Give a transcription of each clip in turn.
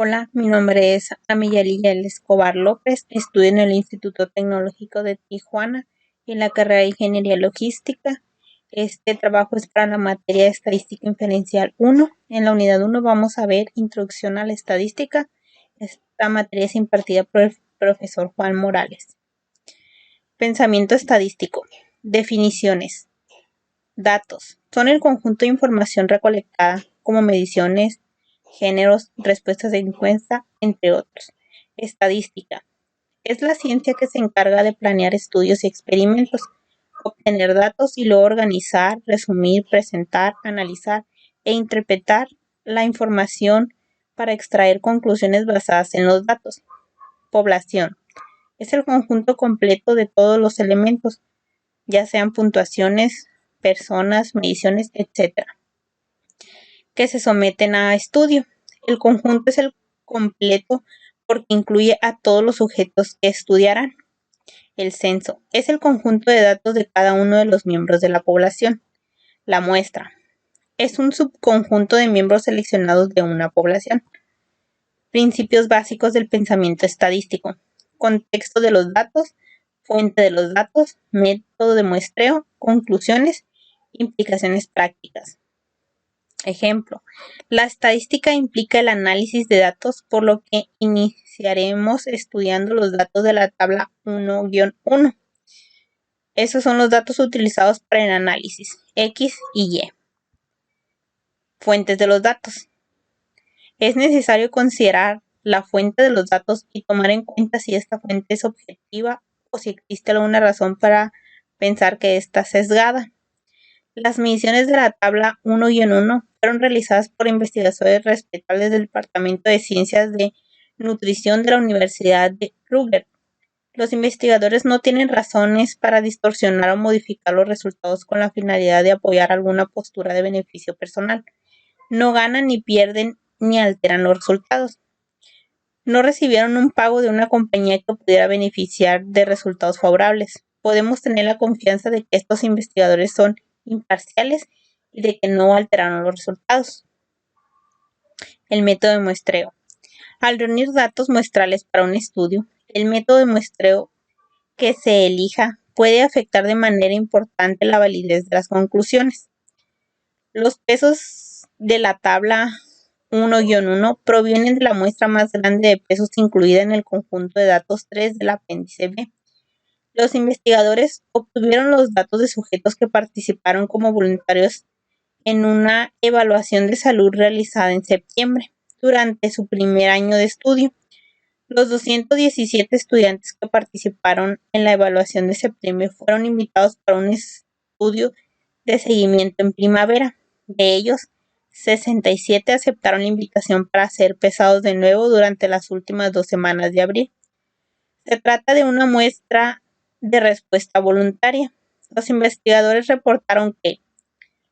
Hola, mi nombre es Amiyaliel Escobar López, estudio en el Instituto Tecnológico de Tijuana en la carrera de Ingeniería Logística. Este trabajo es para la materia de Estadística Inferencial 1. En la unidad 1 vamos a ver Introducción a la Estadística. Esta materia es impartida por el profesor Juan Morales. Pensamiento estadístico. Definiciones. Datos. Son el conjunto de información recolectada como mediciones, géneros, respuestas de encuesta, entre otros. Estadística. Es la ciencia que se encarga de planear estudios y experimentos, obtener datos y luego organizar, resumir, presentar, analizar e interpretar la información para extraer conclusiones basadas en los datos. Población. Es el conjunto completo de todos los elementos, ya sean puntuaciones, personas, mediciones, etc., que se someten a estudio. El conjunto es el completo porque incluye a todos los sujetos que estudiarán. El censo es el conjunto de datos de cada uno de los miembros de la población. La muestra es un subconjunto de miembros seleccionados de una población. Principios básicos del pensamiento estadístico. Contexto de los datos, fuente de los datos, método de muestreo, conclusiones, implicaciones prácticas. Ejemplo, la estadística implica el análisis de datos, por lo que iniciaremos estudiando los datos de la tabla 1-1. Esos son los datos utilizados para el análisis, X y Y. Fuentes de los datos. Es necesario considerar la fuente de los datos y tomar en cuenta si esta fuente es objetiva o si existe alguna razón para pensar que está sesgada. Las mediciones de la tabla 1-1 fueron realizadas por investigadores respetables del Departamento de Ciencias de Nutrición de la Universidad de Rutgers. Los investigadores no tienen razones para distorsionar o modificar los resultados con la finalidad de apoyar alguna postura de beneficio personal. No ganan ni pierden ni alteran los resultados. No recibieron un pago de una compañía que pudiera beneficiar de resultados favorables. Podemos tener la confianza de que estos investigadores son imparciales y de que no alteraron los resultados. El método de muestreo. Al reunir datos muestrales para un estudio, el método de muestreo que se elija puede afectar de manera importante la validez de las conclusiones. Los pesos de la tabla 1-1 provienen de la muestra más grande de pesos incluida en el conjunto de datos 3 del apéndice B. Los investigadores obtuvieron los datos de sujetos que participaron como voluntarios en una evaluación de salud realizada en septiembre, durante su primer año de estudio. Los 217 estudiantes que participaron en la evaluación de septiembre fueron invitados para un estudio de seguimiento en primavera. De ellos, 67 aceptaron la invitación para ser pesados de nuevo durante las últimas 2 semanas de abril. Se trata de una muestra de respuesta voluntaria. Los investigadores reportaron que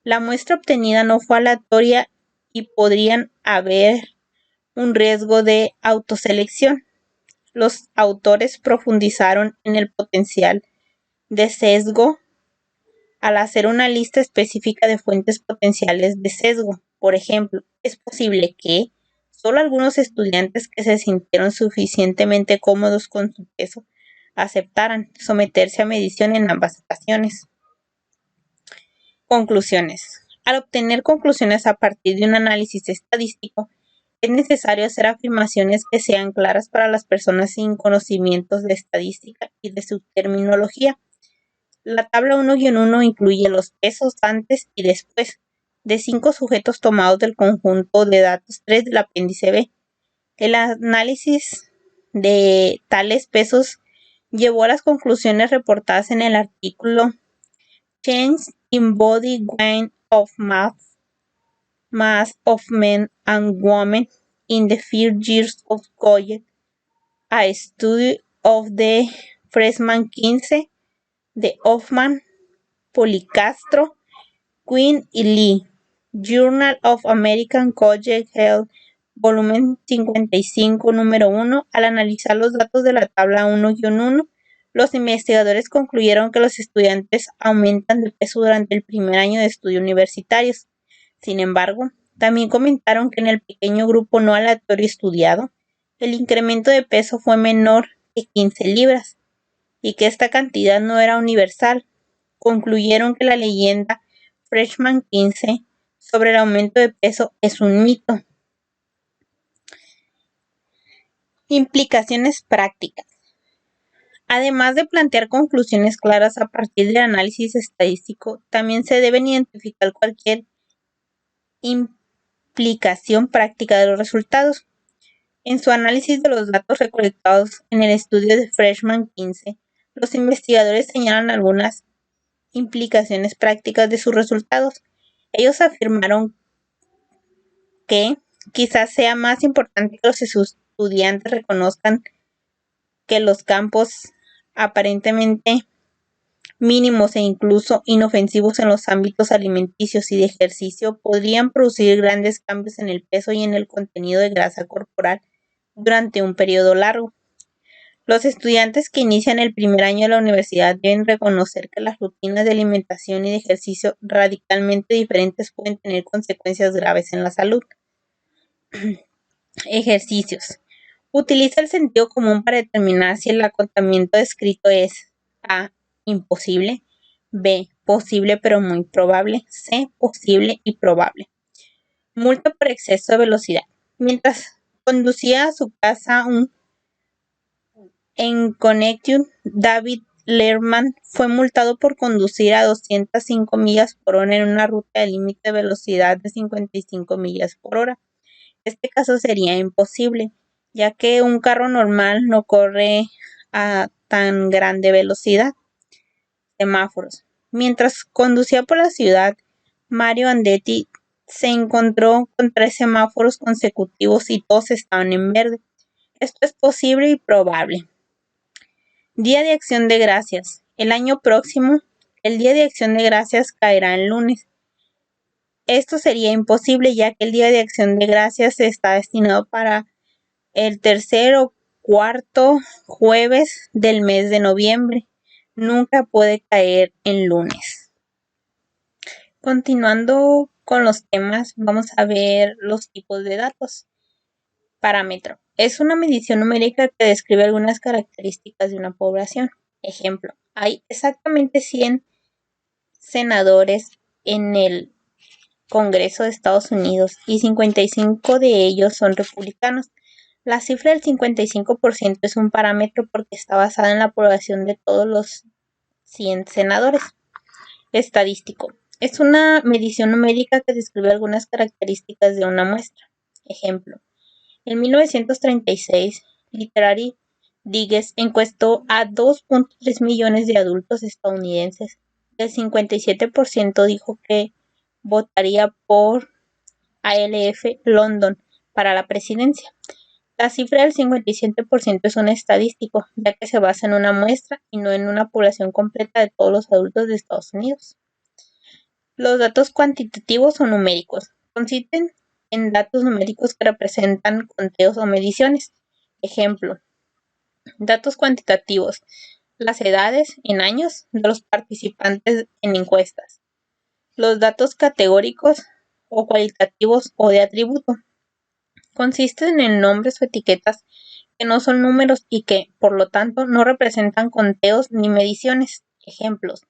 la muestra obtenida no fue aleatoria y podrían haber un riesgo de autoselección. Los autores profundizaron en el potencial de sesgo al hacer una lista específica de fuentes potenciales de sesgo. Por ejemplo, es posible que solo algunos estudiantes que se sintieron suficientemente cómodos con su peso aceptaran someterse a medición en ambas ocasiones. Conclusiones. Al obtener conclusiones a partir de un análisis estadístico, es necesario hacer afirmaciones que sean claras para las personas sin conocimientos de estadística y de su terminología. La tabla 1-1 incluye los pesos antes y después de 5 sujetos tomados del conjunto de datos 3 del apéndice B. El análisis de tales pesos llevó a las conclusiones reportadas en el artículo Change in Body Weight of Mass of Men and Women in the First Years of College, a Study of the Freshman 15 de Hoffman, Policastro, Quinn y Lee, Journal of American College Health, volumen 55, número 1. Al analizar los datos de la tabla 1-1, los investigadores concluyeron que los estudiantes aumentan de peso durante el primer año de estudios universitarios. Sin embargo, También comentaron que en el pequeño grupo no aleatorio estudiado, el incremento de peso fue menor que 15 libras y que esta cantidad no era universal. Concluyeron que la leyenda Freshman 15 sobre el aumento de peso es un mito. Implicaciones prácticas. Además de plantear conclusiones claras a partir del análisis estadístico, también se deben identificar cualquier implicación práctica de los resultados. En su análisis de los datos recolectados en el estudio de Freshman 15, los investigadores señalan algunas implicaciones prácticas de sus resultados. Ellos afirmaron que quizás sea más importante que los estudiantes reconozcan que los campos aparentemente mínimos e incluso inofensivos en los ámbitos alimenticios y de ejercicio podrían producir grandes cambios en el peso y en el contenido de grasa corporal durante un periodo largo. Los estudiantes que inician el primer año de la universidad deben reconocer que las rutinas de alimentación y de ejercicio radicalmente diferentes pueden tener consecuencias graves en la salud. Ejercicios. Utiliza el sentido común para determinar si el acotamiento descrito es A. Imposible, B. Posible pero muy probable, C. Posible y probable. Multa por exceso de velocidad. Mientras conducía a su casa en Connecticut, David Lerman fue multado por conducir a 205 millas por hora en una ruta de límite de velocidad de 55 millas por hora. Este caso sería imposible, ya que un carro normal no corre a tan grande velocidad. Semáforos. Mientras conducía por la ciudad, Mario Andretti se encontró con 3 semáforos consecutivos y todos estaban en verde. Esto es posible y probable. Día de Acción de Gracias. El año próximo, el Día de Acción de Gracias caerá en lunes. Esto sería imposible, ya que el Día de Acción de Gracias está destinado para el tercer o cuarto jueves del mes de noviembre. Nunca puede caer en lunes. Continuando con los temas, vamos a ver los tipos de datos. Parámetro. Es una medición numérica que describe algunas características de una población. Ejemplo, hay exactamente 100 senadores en el Congreso de Estados Unidos y 55 de ellos son republicanos. La cifra del 55% es un parámetro porque está basada en la población de todos los 100 senadores. Estadístico. Es una medición numérica que describe algunas características de una muestra. Ejemplo, en 1936, Literary Digest encuestó a 2.3 millones de adultos estadounidenses. El 57% dijo que votaría por ALF London para la presidencia. La cifra del 57% es un estadístico, ya que se basa en una muestra y no en una población completa de todos los adultos de Estados Unidos. Los datos cuantitativos o numéricos consisten en datos numéricos que representan conteos o mediciones. Ejemplo, datos cuantitativos, las edades en años de los participantes en encuestas. Los datos categóricos o cualitativos o de atributo consisten en nombres o etiquetas que no son números y que, por lo tanto, no representan conteos ni mediciones. Ejemplos,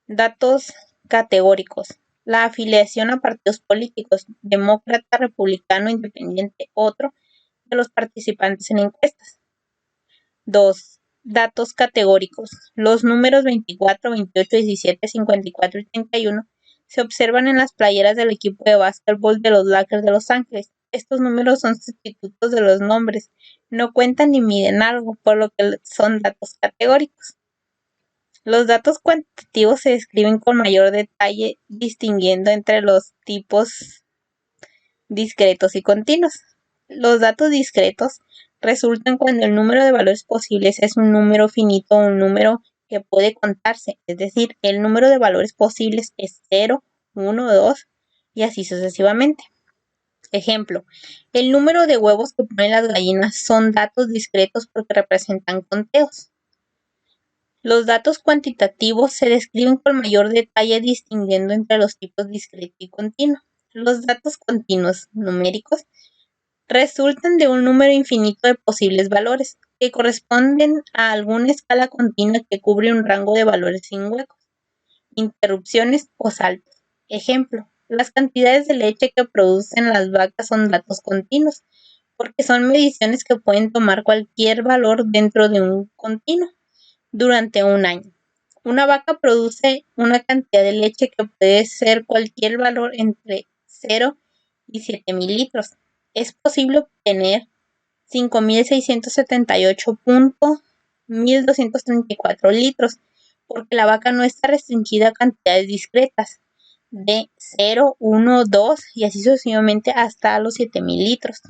datos categóricos, la afiliación a partidos políticos, demócrata, republicano, independiente, otro de los participantes en encuestas. 2. Datos categóricos. Los números 24, 28, 17, 54 y 31 se observan en las playeras del equipo de básquetbol de los Lakers de Los Ángeles. Estos números son sustitutos de los nombres, no cuentan ni miden algo, por lo que son datos categóricos. Los datos cuantitativos se describen con mayor detalle, distinguiendo entre los tipos discretos y continuos. Los datos discretos resultan cuando el número de valores posibles es un número finito o un número que puede contarse, es decir, el número de valores posibles es 0, 1, 2 y así sucesivamente. Ejemplo, el número de huevos que ponen las gallinas son datos discretos porque representan conteos. Los datos cuantitativos se describen con mayor detalle distinguiendo entre los tipos discreto y continuo. Los datos continuos numéricos resultan de un número infinito de posibles valores, que corresponden a alguna escala continua que cubre un rango de valores sin huecos, interrupciones o saltos. Ejemplo, las cantidades de leche que producen las vacas son datos continuos, porque son mediciones que pueden tomar cualquier valor dentro de un continuo durante un año. Una vaca produce una cantidad de leche que puede ser cualquier valor entre 0 y 7,000 litros. Es posible obtener 5,678,1234 litros, porque la vaca no está restringida a cantidades discretas de 0, 1, 2 y así sucesivamente hasta los 7,000 litros.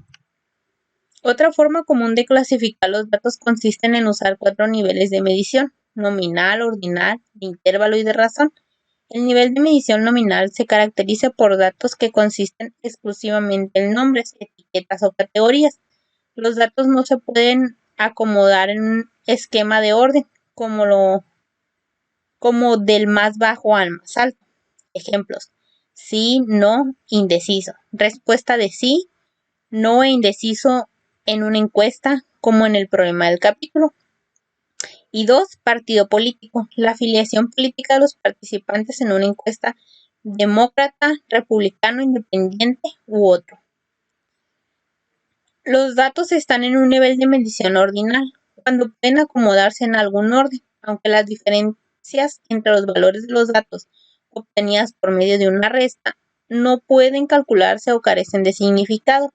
Otra forma común de clasificar los datos consiste en usar 4 niveles de medición: nominal, ordinal, de intervalo y de razón. El nivel de medición nominal se caracteriza por datos que consisten exclusivamente en nombres, etiquetas o categorías. Los datos no se pueden acomodar en un esquema de orden, como del más bajo al más alto. Ejemplos: sí, no, indeciso. Respuesta de sí, no e indeciso en una encuesta, como en el problema del capítulo. Y 2, partido político. La afiliación política de los participantes en una encuesta: demócrata, republicano, independiente u otro. Los datos están en un nivel de medición ordinal, cuando pueden acomodarse en algún orden, aunque las diferencias entre los valores de los datos obtenidas por medio de una resta no pueden calcularse o carecen de significado.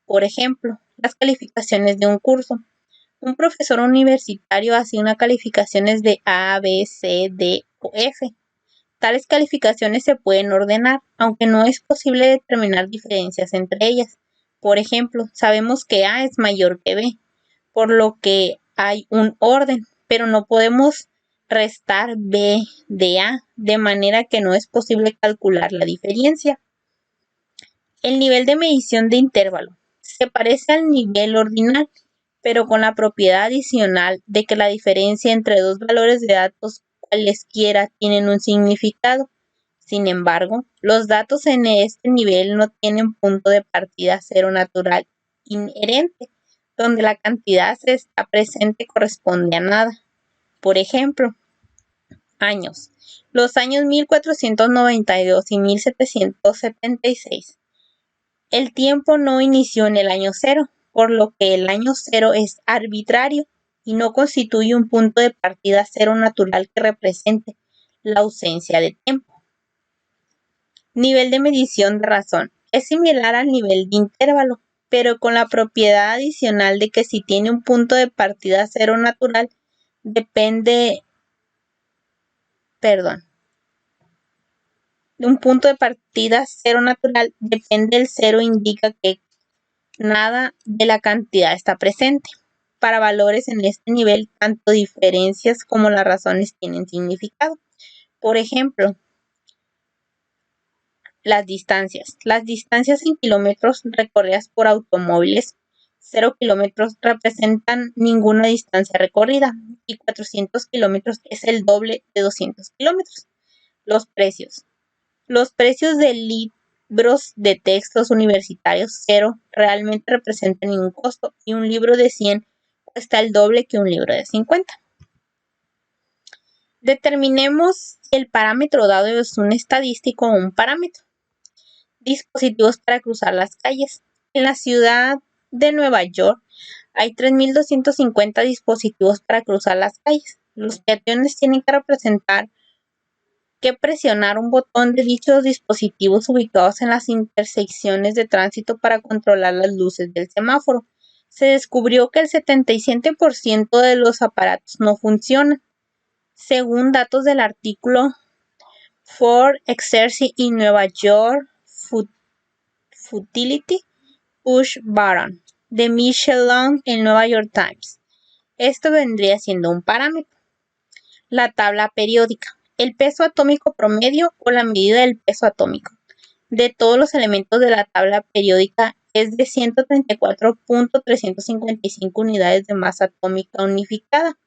Por ejemplo, las calificaciones de un curso. Un profesor universitario asigna calificaciones de A, B, C, D o F. Tales calificaciones se pueden ordenar, aunque no es posible determinar diferencias entre ellas. Por ejemplo, sabemos que A es mayor que B, por lo que hay un orden, pero no podemos restar B de A, de manera que no es posible calcular la diferencia. El nivel de medición de intervalo se parece al nivel ordinal, pero con la propiedad adicional de que la diferencia entre dos valores de datos cualesquiera tienen un significado. Sin embargo, los datos en este nivel no tienen punto de partida cero natural inherente, donde la cantidad que está presente corresponde a nada. Por ejemplo, años. Los años 1492 y 1776. El tiempo no inició en el año cero, por lo que el año cero es arbitrario y no constituye un punto de partida cero natural que represente la ausencia de tiempo. Nivel de medición de razón. Es similar al nivel de intervalo, pero con la propiedad adicional de que si tiene un punto de partida cero natural, un punto de partida cero natural, depende del cero, indica que nada de la cantidad está presente. Para valores en este nivel, tanto diferencias como las razones tienen significado. Por ejemplo, las distancias. Las distancias en kilómetros recorridas por automóviles, 0 kilómetros representan ninguna distancia recorrida y 400 kilómetros es el doble de 200 kilómetros. Los precios. Los precios de libros de textos universitarios 0 realmente representan ningún costo y un libro de 100 cuesta el doble que un libro de 50. Determinemos si el parámetro dado es un estadístico o un parámetro. Dispositivos para cruzar las calles. En la ciudad de Nueva York hay 3,250 dispositivos para cruzar las calles. Los peatones tienen que presionar un botón de dichos dispositivos ubicados en las intersecciones de tránsito para controlar las luces del semáforo. Se descubrió que el 77% de los aparatos no funcionan, según datos del artículo Ford Exercise in Nueva York Futility Push Button de Michelle Long en New York Times. Esto vendría siendo un parámetro. La tabla periódica. El peso atómico promedio o la medida del peso atómico de todos los elementos de la tabla periódica es de 134.355 unidades de masa atómica unificada.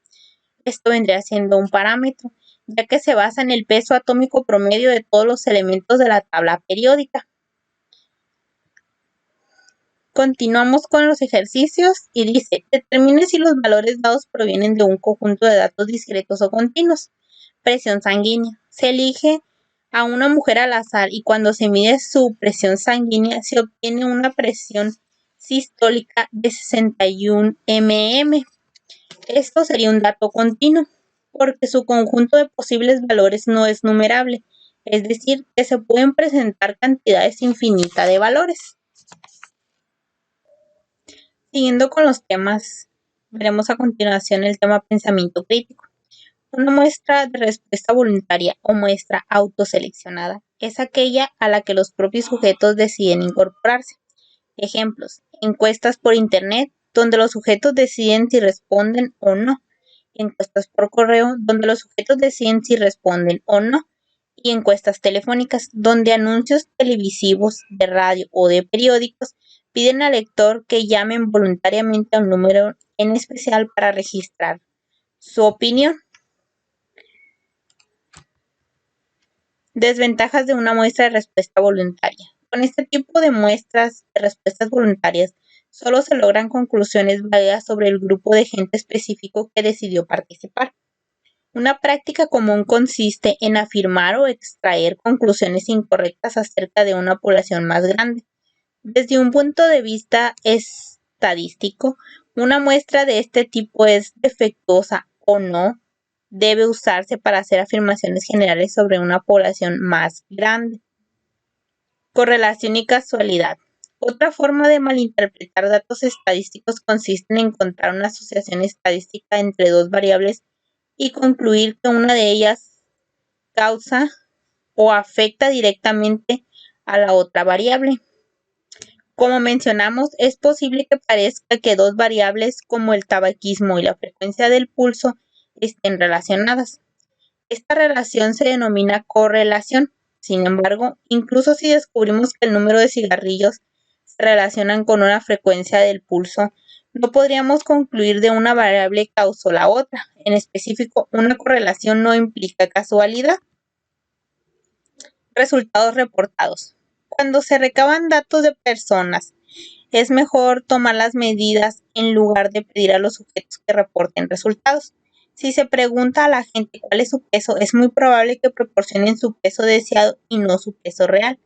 Esto vendría siendo un parámetro, ya que se basa en el peso atómico promedio de todos los elementos de la tabla periódica. Continuamos con los ejercicios y dice, determine si los valores dados provienen de un conjunto de datos discretos o continuos. Presión sanguínea. Se elige a una mujer al azar y cuando se mide su presión sanguínea se obtiene una presión sistólica de 61 mm. Esto sería un dato continuo, porque su conjunto de posibles valores no es numerable, es decir, que se pueden presentar cantidades infinitas de valores. Siguiendo con los temas, veremos a continuación el tema pensamiento crítico. Una muestra de respuesta voluntaria o muestra autoseleccionada es aquella a la que los propios sujetos deciden incorporarse. Ejemplos: encuestas por internet, donde los sujetos deciden si responden o no. Encuestas por correo, donde los sujetos deciden si responden o no. Y encuestas telefónicas, donde anuncios televisivos, de radio o de periódicos piden al lector que llamen voluntariamente a un número en especial para registrar su opinión. Desventajas de una muestra de respuesta voluntaria. Con este tipo de muestras de respuestas voluntarias, solo se logran conclusiones válidas sobre el grupo de gente específico que decidió participar. Una práctica común consiste en afirmar o extraer conclusiones incorrectas acerca de una población más grande. Desde un punto de vista estadístico, una muestra de este tipo es defectuosa o no debe usarse para hacer afirmaciones generales sobre una población más grande. Correlación y casualidad. Otra forma de malinterpretar datos estadísticos consiste en encontrar una asociación estadística entre dos variables y concluir que una de ellas causa o afecta directamente a la otra variable. Como mencionamos, es posible que parezca que dos variables como el tabaquismo y la frecuencia del pulso estén relacionadas. Esta relación se denomina correlación. Sin embargo, incluso si descubrimos que el número de cigarrillos se relacionan con una frecuencia del pulso, no podríamos concluir de una variable causó la otra. En específico, una correlación no implica casualidad. Resultados reportados. Cuando se recaban datos de personas, es mejor tomar las medidas en lugar de pedir a los sujetos que reporten resultados. Si se pregunta a la gente cuál es su peso, es muy probable que proporcionen su peso deseado y no su peso real.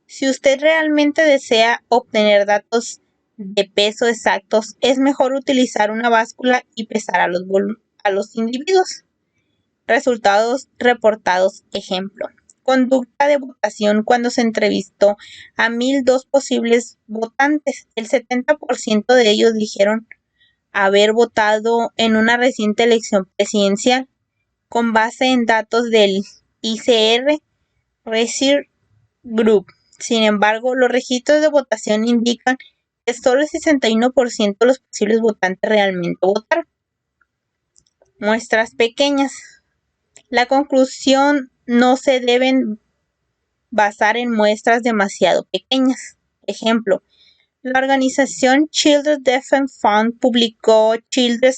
Si usted realmente desea obtener datos de peso exactos, es mejor utilizar una báscula y pesar a los individuos. Resultados reportados. Ejemplo: conducta de votación cuando se entrevistó a 1,002 posibles votantes. El 70% de ellos dijeron haber votado en una reciente elección presidencial. Con base en datos del ICR Research Group. Sin embargo, los registros de votación indican que solo el 61% de los posibles votantes realmente votaron. Muestras pequeñas. La conclusión no se deben basar en muestras demasiado pequeñas. Ejemplo: la organización Children's Defense Fund publicó Children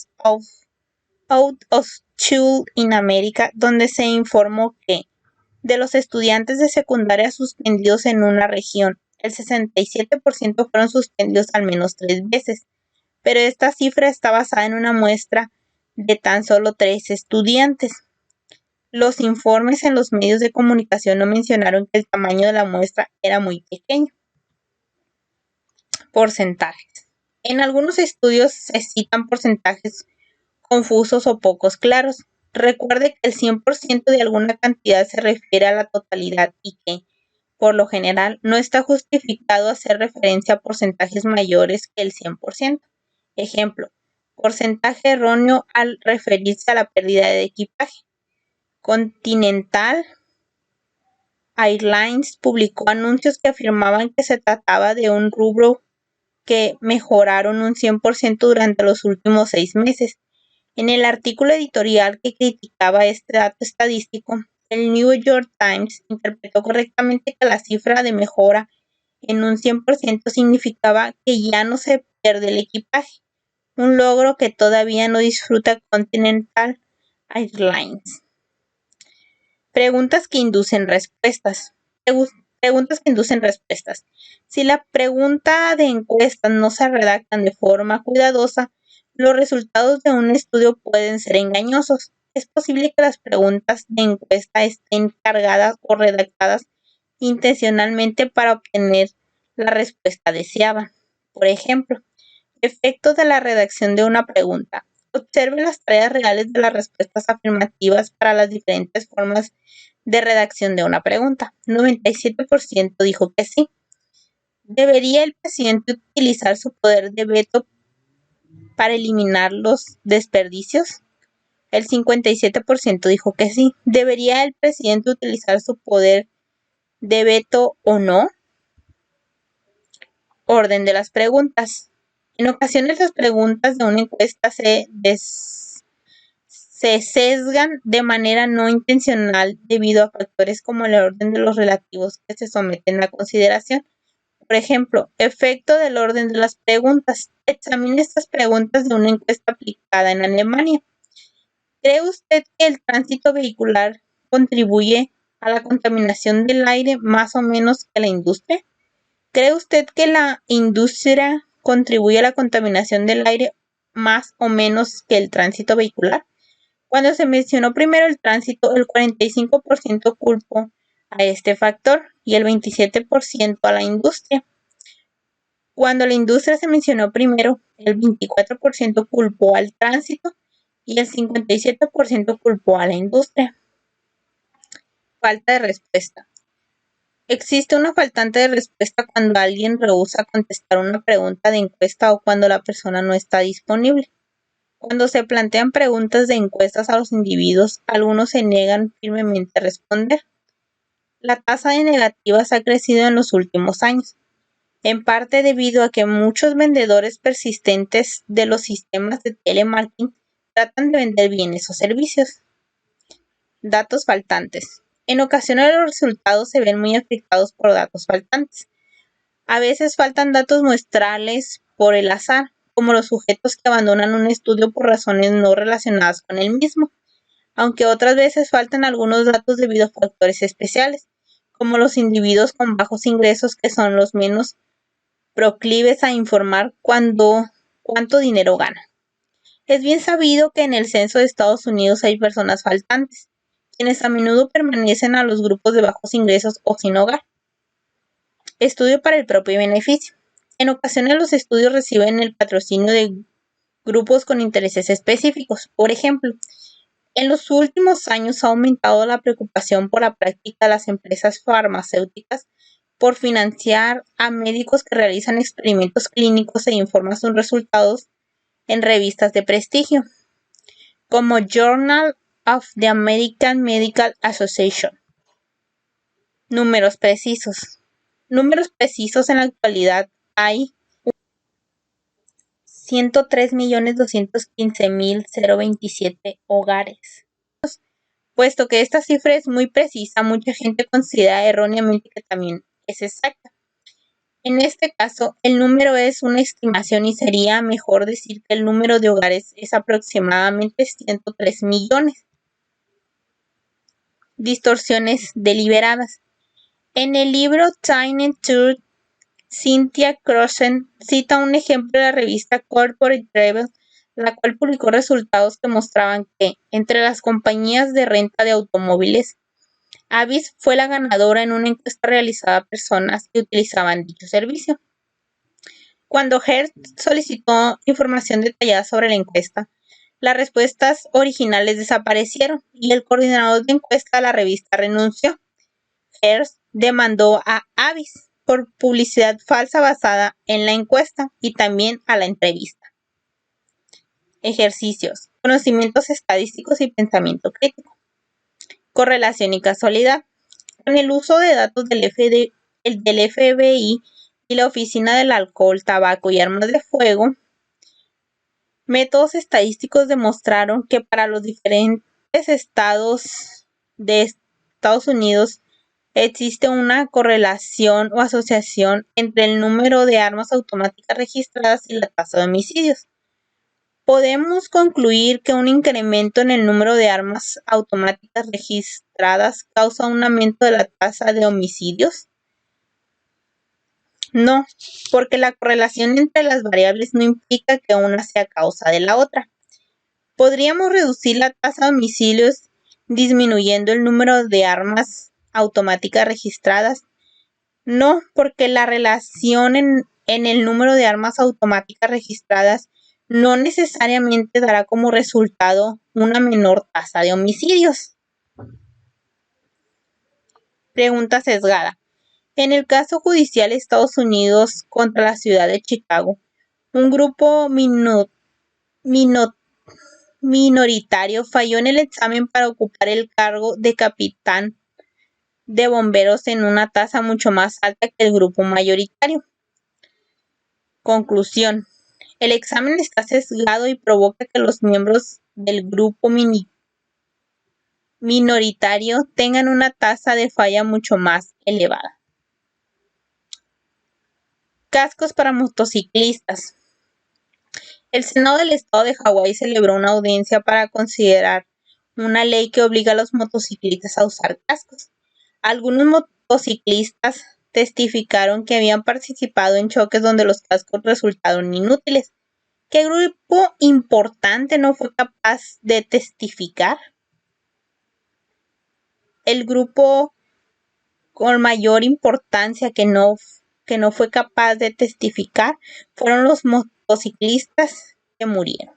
Out of School in America, donde se informó que de los estudiantes de secundaria suspendidos en una región, el 67% fueron suspendidos al menos 3 veces, pero esta cifra está basada en una muestra de tan solo 3 estudiantes. Los informes en los medios de comunicación no mencionaron que el tamaño de la muestra era muy pequeño. Porcentajes. En algunos estudios se citan porcentajes confusos o pocos claros. Recuerde que el 100% de alguna cantidad se refiere a la totalidad y que, por lo general, no está justificado hacer referencia a porcentajes mayores que el 100%. Ejemplo: porcentaje erróneo al referirse a la pérdida de equipaje. Continental Airlines publicó anuncios que afirmaban que se trataba de un rubro que mejoraron un 100% durante los últimos 6 meses. En el artículo editorial que criticaba este dato estadístico, el New York Times interpretó correctamente que la cifra de mejora en un 100% significaba que ya no se pierde el equipaje, un logro que todavía no disfruta Continental Airlines. Preguntas que inducen respuestas. Preguntas que inducen respuestas. Si la pregunta de encuestas no se redactan de forma cuidadosa, los resultados de un estudio pueden ser engañosos. Es posible que las preguntas de encuesta estén cargadas o redactadas intencionalmente para obtener la respuesta deseada. Por ejemplo, efectos de la redacción de una pregunta. Observe las tareas reales de las respuestas afirmativas para las diferentes formas de redacción de una pregunta. 97% dijo que sí. ¿Debería el presidente utilizar su poder de veto para eliminar los desperdicios? El 57% dijo que sí. ¿Debería el presidente utilizar su poder de veto o no? Orden de las preguntas. En ocasiones las preguntas de una encuesta se sesgan de manera no intencional debido a factores como el orden de los relativos que se someten a consideración. Por ejemplo, efecto del orden de las preguntas. Examine estas preguntas de una encuesta aplicada en Alemania. ¿Cree usted que el tránsito vehicular contribuye a la contaminación del aire más o menos que la industria? ¿Cree usted que la industria contribuye a la contaminación del aire más o menos que el tránsito vehicular? Cuando se mencionó primero el tránsito, el 45% culpó a este factor y el 27% a la industria. Cuando la industria se mencionó primero, el 24% culpó al tránsito y el 57% culpó a la industria. Falta de respuesta. Existe una faltante de respuesta cuando alguien rehúsa contestar una pregunta de encuesta o cuando la persona no está disponible. Cuando se plantean preguntas de encuestas a los individuos, algunos se niegan firmemente a responder. La tasa de negativas ha crecido en los últimos años, en parte debido a que muchos vendedores persistentes de los sistemas de telemarketing tratan de vender bienes o servicios. Datos faltantes. En ocasiones los resultados se ven muy afectados por datos faltantes. A veces faltan datos muestrales por el azar, como los sujetos que abandonan un estudio por razones no relacionadas con el mismo, aunque otras veces faltan algunos datos debido a factores especiales, como los individuos con bajos ingresos que son los menos proclives a informar cuánto dinero ganan. Es bien sabido que en el censo de Estados Unidos hay personas faltantes, quienes a menudo pertenecen a los grupos de bajos ingresos o sin hogar. Estudio para el propio beneficio. En ocasiones los estudios reciben el patrocinio de grupos con intereses específicos. Por ejemplo, en los últimos años ha aumentado la preocupación por la práctica de las empresas farmacéuticas por financiar a médicos que realizan experimentos clínicos e informan sus resultados en revistas de prestigio, como Journal of the American Medical Association. Números precisos. Números precisos en la actualidad hay 103.215.027 hogares. Puesto que esta cifra es muy precisa, mucha gente considera erróneamente que también es exacta. En este caso, el número es una estimación y sería mejor decir que el número de hogares es aproximadamente 103 millones. Distorsiones deliberadas. En el libro Tiny Truth, Cynthia Crossan cita un ejemplo de la revista Corporate Rebel, la cual publicó resultados que mostraban que, entre las compañías de renta de automóviles, Avis fue la ganadora en una encuesta realizada a personas que utilizaban dicho servicio. Cuando Hearst solicitó información detallada sobre la encuesta, las respuestas originales desaparecieron y el coordinador de encuesta de la revista renunció. Hearst demandó a Avis por publicidad falsa basada en la encuesta y también a la entrevista. Ejercicios, conocimientos estadísticos y pensamiento crítico. Correlación y casualidad. Con el uso de datos del FBI y la Oficina del Alcohol, Tabaco y Armas de Fuego, métodos estadísticos demostraron que para los diferentes estados de Estados Unidos existe una correlación o asociación entre el número de armas automáticas registradas y la tasa de homicidios. Podemos concluir que un incremento en el número de armas automáticas registradas causa un aumento de la tasa de homicidios. No, porque la correlación entre las variables no implica que una sea causa de la otra. ¿Podríamos reducir la tasa de homicidios disminuyendo el número de armas automáticas registradas? No, porque la relación en el número de armas automáticas registradas no necesariamente dará como resultado una menor tasa de homicidios. Pregunta sesgada. En el caso judicial de Estados Unidos contra la ciudad de Chicago, un grupo minoritario falló en el examen para ocupar el cargo de capitán de bomberos en una tasa mucho más alta que el grupo mayoritario. Conclusión. El examen está sesgado y provoca que los miembros del grupo minoritario tengan una tasa de falla mucho más elevada. Cascos para motociclistas. El Senado del Estado de Hawái celebró una audiencia para considerar una ley que obliga a los motociclistas a usar cascos. Algunos motociclistas testificaron que habían participado en choques donde los cascos resultaron inútiles. ¿Qué grupo importante no fue capaz de testificar? El grupo con mayor importancia que no fue capaz de testificar fueron los motociclistas que murieron.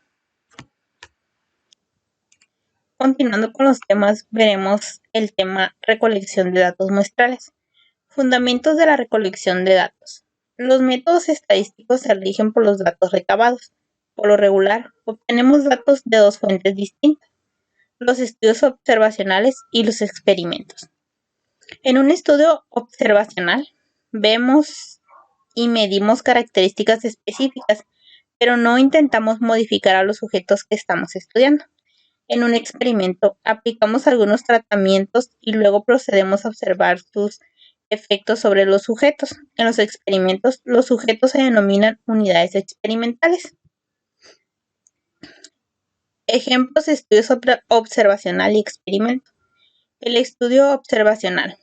Continuando con los temas, veremos el tema recolección de datos muestrales. Fundamentos de la recolección de datos. Los métodos estadísticos se rigen por los datos recabados. Por lo regular, obtenemos datos de dos fuentes distintas: los estudios observacionales y los experimentos. En un estudio observacional, vemos y medimos características específicas, pero no intentamos modificar a los sujetos que estamos estudiando. En un experimento, aplicamos algunos tratamientos y luego procedemos a observar sus efectos sobre los sujetos. En los experimentos, los sujetos se denominan unidades experimentales. Ejemplos de estudios observacional y experimento. El estudio observacional.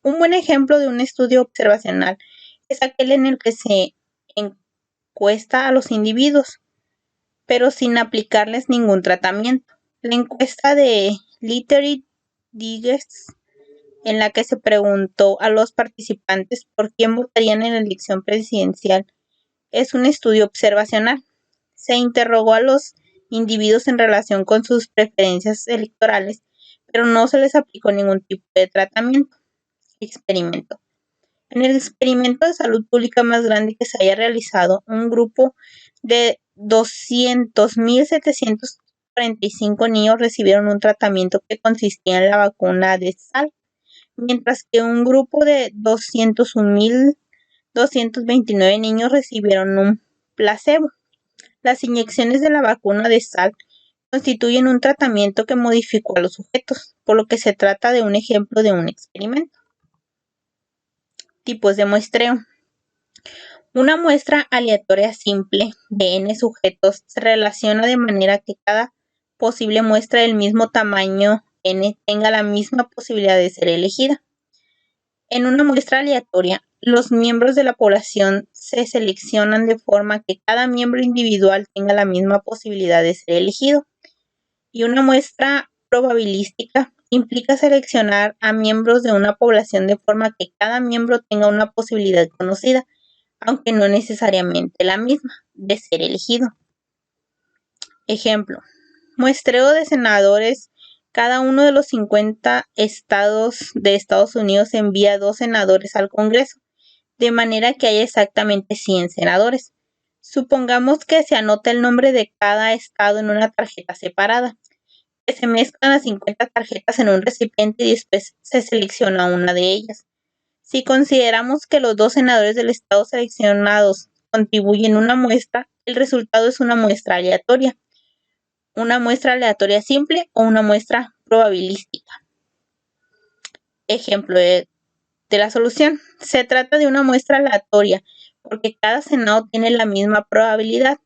Un buen ejemplo de un estudio observacional es aquel en el que se encuesta a los individuos, pero sin aplicarles ningún tratamiento. La encuesta de Literary Digest, en la que se preguntó a los participantes por quién votarían en la elección presidencial, es un estudio observacional. Se interrogó a los individuos en relación con sus preferencias electorales, pero no se les aplicó ningún tipo de tratamiento. Experimento. En el experimento de salud pública más grande que se haya realizado, un grupo de 200.745 niños recibieron un tratamiento que consistía en la vacuna de sal, mientras que un grupo de 201.229 niños recibieron un placebo. Las inyecciones de la vacuna de sal constituyen un tratamiento que modificó a los sujetos, por lo que se trata de un ejemplo de un experimento. Tipos de muestreo. Una muestra aleatoria simple de n sujetos se relaciona de manera que cada posible muestra del mismo tamaño n tenga la misma posibilidad de ser elegida. En una muestra aleatoria, los miembros de la población se seleccionan de forma que cada miembro individual tenga la misma posibilidad de ser elegido. Y una muestra probabilística implica seleccionar a miembros de una población de forma que cada miembro tenga una posibilidad conocida, aunque no necesariamente la misma, de ser elegido. Ejemplo: muestreo de senadores. Cada uno de los 50 estados de Estados Unidos envía 2 senadores al Congreso, de manera que haya exactamente 100 senadores. Supongamos que se anota el nombre de cada estado en una tarjeta separada, que se mezclan las 50 tarjetas en un recipiente y después se selecciona una de ellas. Si consideramos que los 2 senadores del estado seleccionados contribuyen una muestra, el resultado es una muestra aleatoria simple o una muestra probabilística. Ejemplo de la solución. Se trata de una muestra aleatoria porque cada senado tiene la misma probabilidad,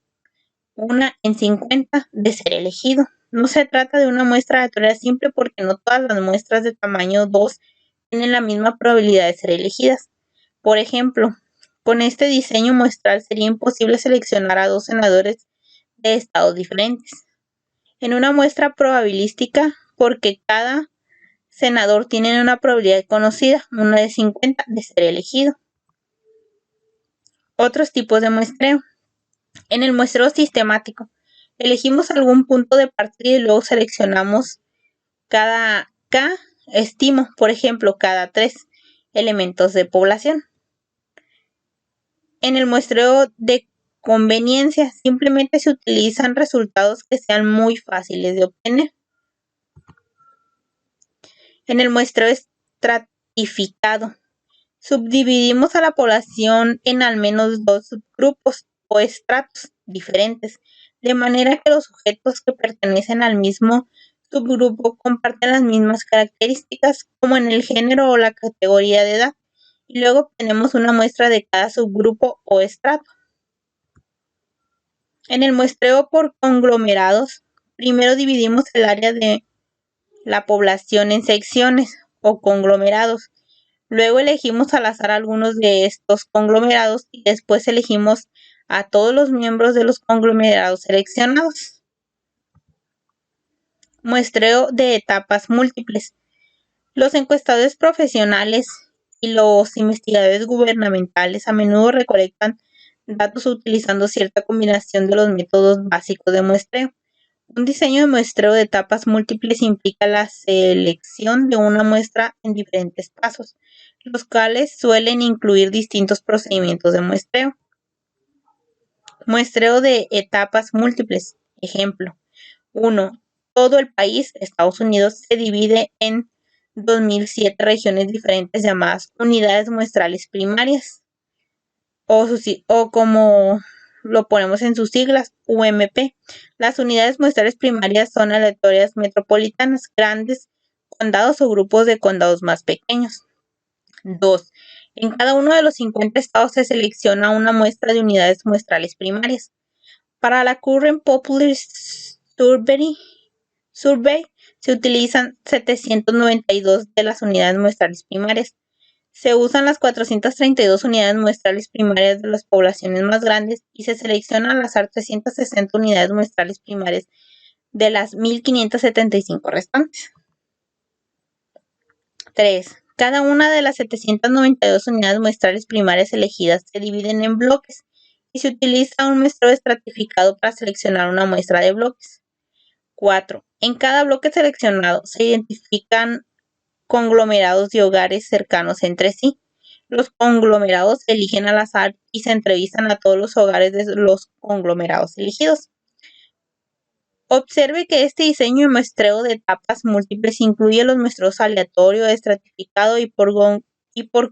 1 en 50, de ser elegido. No se trata de una muestra aleatoria simple porque no todas las muestras de tamaño 2 tienen la misma probabilidad de ser elegidas. Por ejemplo, Con este diseño muestral sería imposible seleccionar a 2 senadores de estados diferentes en una muestra probabilística, porque cada senador tiene una probabilidad conocida, una de 50, de ser elegido. Otros tipos de muestreo. En el muestreo sistemático, elegimos algún punto de partida y luego seleccionamos cada estimo, por ejemplo, cada 3 elementos de población. En el muestreo de conveniencia, simplemente se utilizan resultados que sean muy fáciles de obtener. En el muestreo estratificado, subdividimos a la población en al menos 2 subgrupos o estratos diferentes, de manera que los sujetos que pertenecen al mismo subgrupo comparten las mismas características, como en el género o la categoría de edad, y luego obtenemos una muestra de cada subgrupo o estrato. En el muestreo por conglomerados, primero dividimos el área de la población en secciones o conglomerados. Luego elegimos al azar algunos de estos conglomerados y después elegimos a todos los miembros de los conglomerados seleccionados. Muestreo de etapas múltiples. Los encuestadores profesionales y los investigadores gubernamentales a menudo recolectan datos utilizando cierta combinación de los métodos básicos de muestreo. Un diseño de muestreo de etapas múltiples implica la selección de una muestra en diferentes pasos, los cuales suelen incluir distintos procedimientos de muestreo. Muestreo de etapas múltiples. Ejemplo: 1. Todo el país, Estados Unidos, se divide en 2007 regiones diferentes llamadas unidades muestrales primarias, o como lo ponemos en sus siglas, UMP. Las unidades muestrales primarias son aleatorias metropolitanas, grandes condados o grupos de condados más pequeños. 2. En cada uno de los 50 estados se selecciona una muestra de unidades muestrales primarias. Para la Current Population Survey se utilizan 792 de las unidades muestrales primarias. Se usan las 432 unidades muestrales primarias de las poblaciones más grandes y se seleccionan al azar 360 unidades muestrales primarias de las 1575 restantes. 3. Cada una de las 792 unidades muestrales primarias elegidas se dividen en bloques y se utiliza un muestreo estratificado para seleccionar una muestra de bloques. 4. En cada bloque seleccionado se identifican conglomerados de hogares cercanos entre sí. Los conglomerados se eligen al azar y se entrevistan a todos los hogares de los conglomerados elegidos. Observe que este diseño de muestreo de etapas múltiples incluye los muestreos aleatorio, estratificado y por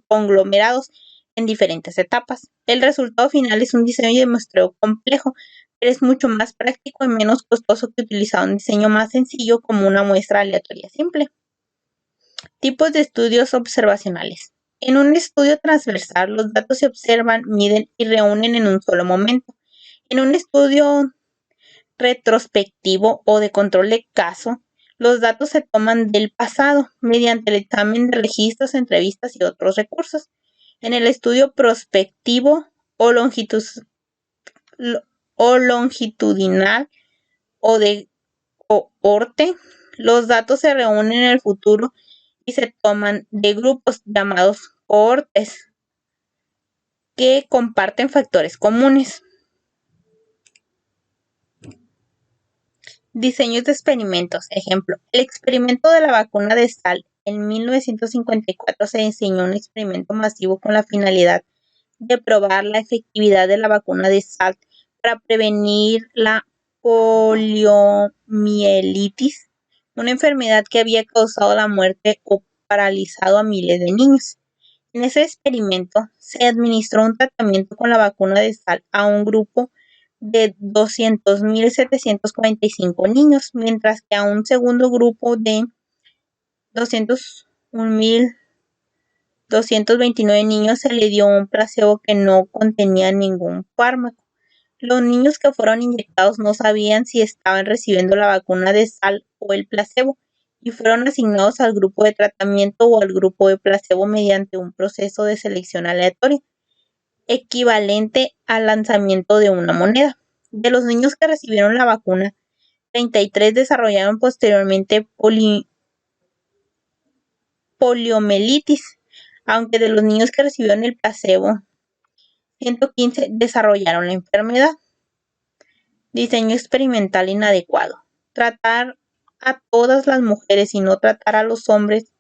conglomerados en diferentes etapas. El resultado final es un diseño de muestreo complejo, pero es mucho más práctico y menos costoso que utilizar un diseño más sencillo como una muestra aleatoria simple. Tipos de estudios observacionales. En un estudio transversal, los datos se observan, miden y reúnen en un solo momento. En un estudio retrospectivo o de control de caso, los datos se toman del pasado mediante el examen de registros, entrevistas y otros recursos. En el estudio prospectivo o longitudinal o de cohorte, los datos se reúnen en el futuro y se toman de grupos llamados cohortes que comparten factores comunes. Diseños de experimentos. Ejemplo: el experimento de la vacuna de Salk. En 1954 se diseñó un experimento masivo con la finalidad de probar la efectividad de la vacuna de Salk para prevenir la poliomielitis, una enfermedad que había causado la muerte o paralizado a miles de niños. En ese experimento se administró un tratamiento con la vacuna de Salk a un grupo de 200.745 niños, mientras que a un segundo grupo de 201.229 niños se le dio un placebo que no contenía ningún fármaco. Los niños que fueron inyectados no sabían si estaban recibiendo la vacuna de Salk o el placebo y fueron asignados al grupo de tratamiento o al grupo de placebo mediante un proceso de selección aleatoria. equivalente al lanzamiento de una moneda. De los niños que recibieron la vacuna, 33 desarrollaron posteriormente poliomielitis, aunque de los niños que recibieron el placebo, 115 desarrollaron la enfermedad. Diseño experimental inadecuado. Tratar a todas las mujeres y no tratar a los hombres.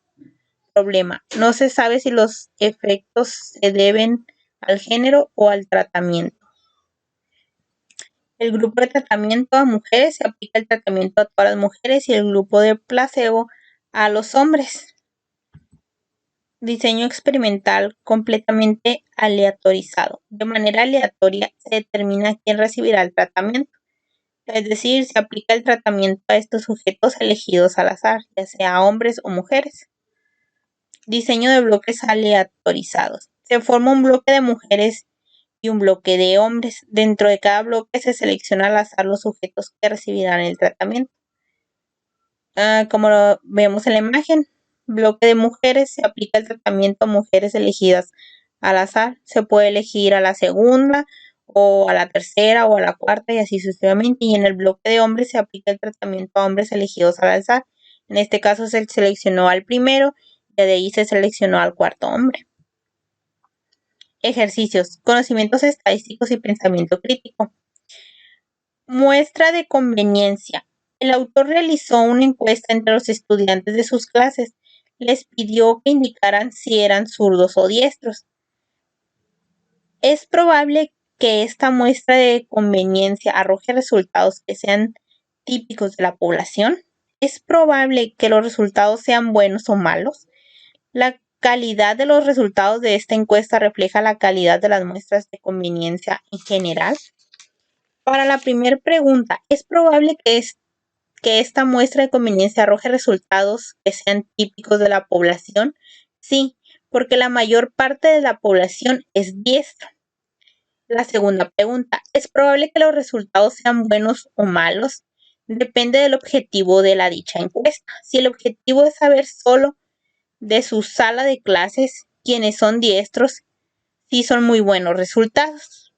Problema. No se sabe si los efectos se deben al género o al tratamiento. El grupo de tratamiento a mujeres se aplica el tratamiento a todas las mujeres y el grupo de placebo a los hombres. Diseño experimental completamente aleatorizado. De manera aleatoria se determina quién recibirá el tratamiento. Es decir, se aplica el tratamiento a estos sujetos elegidos al azar, ya sea hombres o mujeres. Diseño de bloques aleatorizados. Se forma un bloque de mujeres y un bloque de hombres. Dentro de cada bloque se selecciona al azar los sujetos que recibirán el tratamiento. Como lo vemos en la imagen, bloque de mujeres, se aplica el tratamiento a mujeres elegidas al azar. Se puede elegir a la segunda o a la tercera o a la cuarta y así sucesivamente. Y en el bloque de hombres se aplica el tratamiento a hombres elegidos al azar. En este caso se seleccionó al primero y de ahí se seleccionó al cuarto hombre. Ejercicios, conocimientos estadísticos y pensamiento crítico. Muestra de conveniencia. El autor realizó una encuesta entre los estudiantes de sus clases. Les pidió que indicaran si eran zurdos o diestros. Es probable que esta muestra de conveniencia arroje resultados que sean típicos de la población. Es probable que los resultados sean buenos o malos. La calidad de los resultados de esta encuesta refleja la calidad de las muestras de conveniencia en general. Para la primera pregunta, ¿es probable que esta muestra de conveniencia arroje resultados que sean típicos de la población? Sí, porque la mayor parte de la población es diestra. La segunda pregunta, ¿es probable que los resultados sean buenos o malos? Depende del objetivo de la dicha encuesta. Si el objetivo es saber solo de su sala de clases quienes son diestros, sí son muy buenos resultados.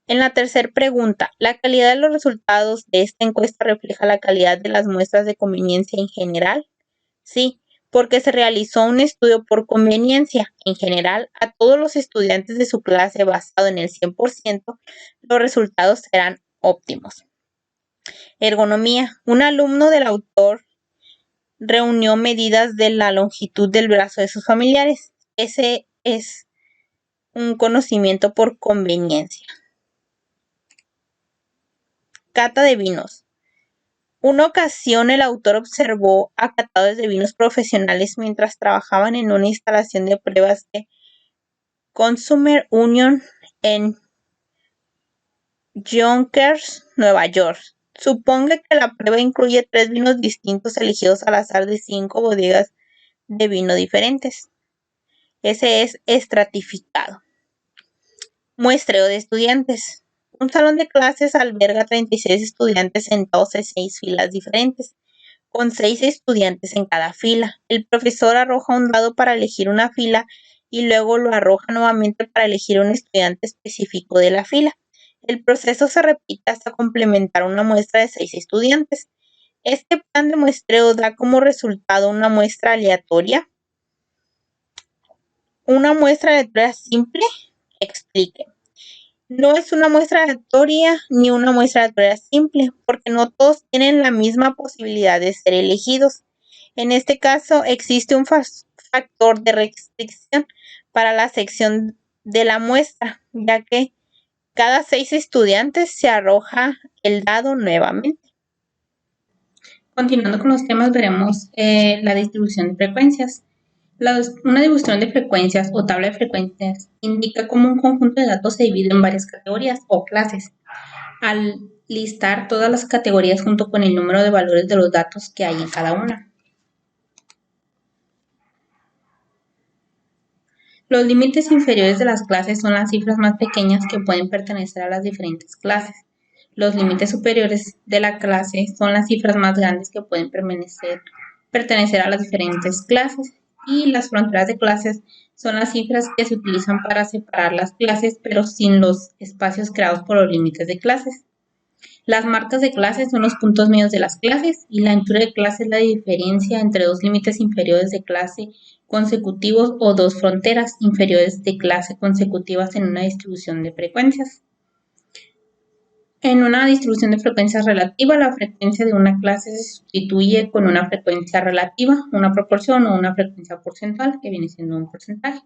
En la tercera pregunta, ¿la calidad de los resultados de esta encuesta refleja la calidad de las muestras de conveniencia en general? Sí, porque se realizó un estudio por conveniencia. En general, a todos los estudiantes de su clase basado en el 100%, los resultados serán óptimos. Ergonomía. Un alumno del autor reunió medidas de la longitud del brazo de sus familiares. Ese es un conocimiento por conveniencia. Cata de vinos. Una ocasión el autor observó a catadores de vinos profesionales mientras trabajaban en una instalación de pruebas de Consumer Union en Yonkers, Nueva York. Suponga que la prueba incluye 3 vinos distintos elegidos al azar de 5 bodegas de vino diferentes. Ese es estratificado. Muestreo de estudiantes. Un salón de clases alberga 36 estudiantes sentados en 6 filas diferentes, con 6 estudiantes en cada fila. El profesor arroja un dado para elegir una fila y luego lo arroja nuevamente para elegir un estudiante específico de la fila. El proceso se repite hasta complementar una muestra de 6 estudiantes. Este plan de muestreo da como resultado una muestra aleatoria. Una muestra aleatoria simple. Explique. No es una muestra aleatoria ni una muestra aleatoria simple, porque no todos tienen la misma posibilidad de ser elegidos. En este caso, existe un factor de restricción para la sección de la muestra, ya que cada 6 estudiantes se arroja el dado nuevamente. Continuando con los temas, veremos la distribución de frecuencias. Una distribución de frecuencias o tabla de frecuencias indica cómo un conjunto de datos se divide en varias categorías o clases. Al listar todas las categorías junto con el número de valores de los datos que hay en cada una. Los límites inferiores de las clases son las cifras más pequeñas que pueden pertenecer a las diferentes clases. Los límites superiores de la clase son las cifras más grandes que pueden pertenecer a las diferentes clases. Y las fronteras de clases Son las cifras que se utilizan para separar las clases, pero sin los espacios creados por los límites de clases. Las marcas de clase son los puntos medios de las clases y la anchura de clase es la diferencia entre dos límites inferiores de clase consecutivos o dos fronteras inferiores de clase consecutivas en una distribución de frecuencias. En una distribución de frecuencias relativa, la frecuencia de una clase se sustituye con una frecuencia relativa, una proporción o una frecuencia porcentual, que viene siendo un porcentaje.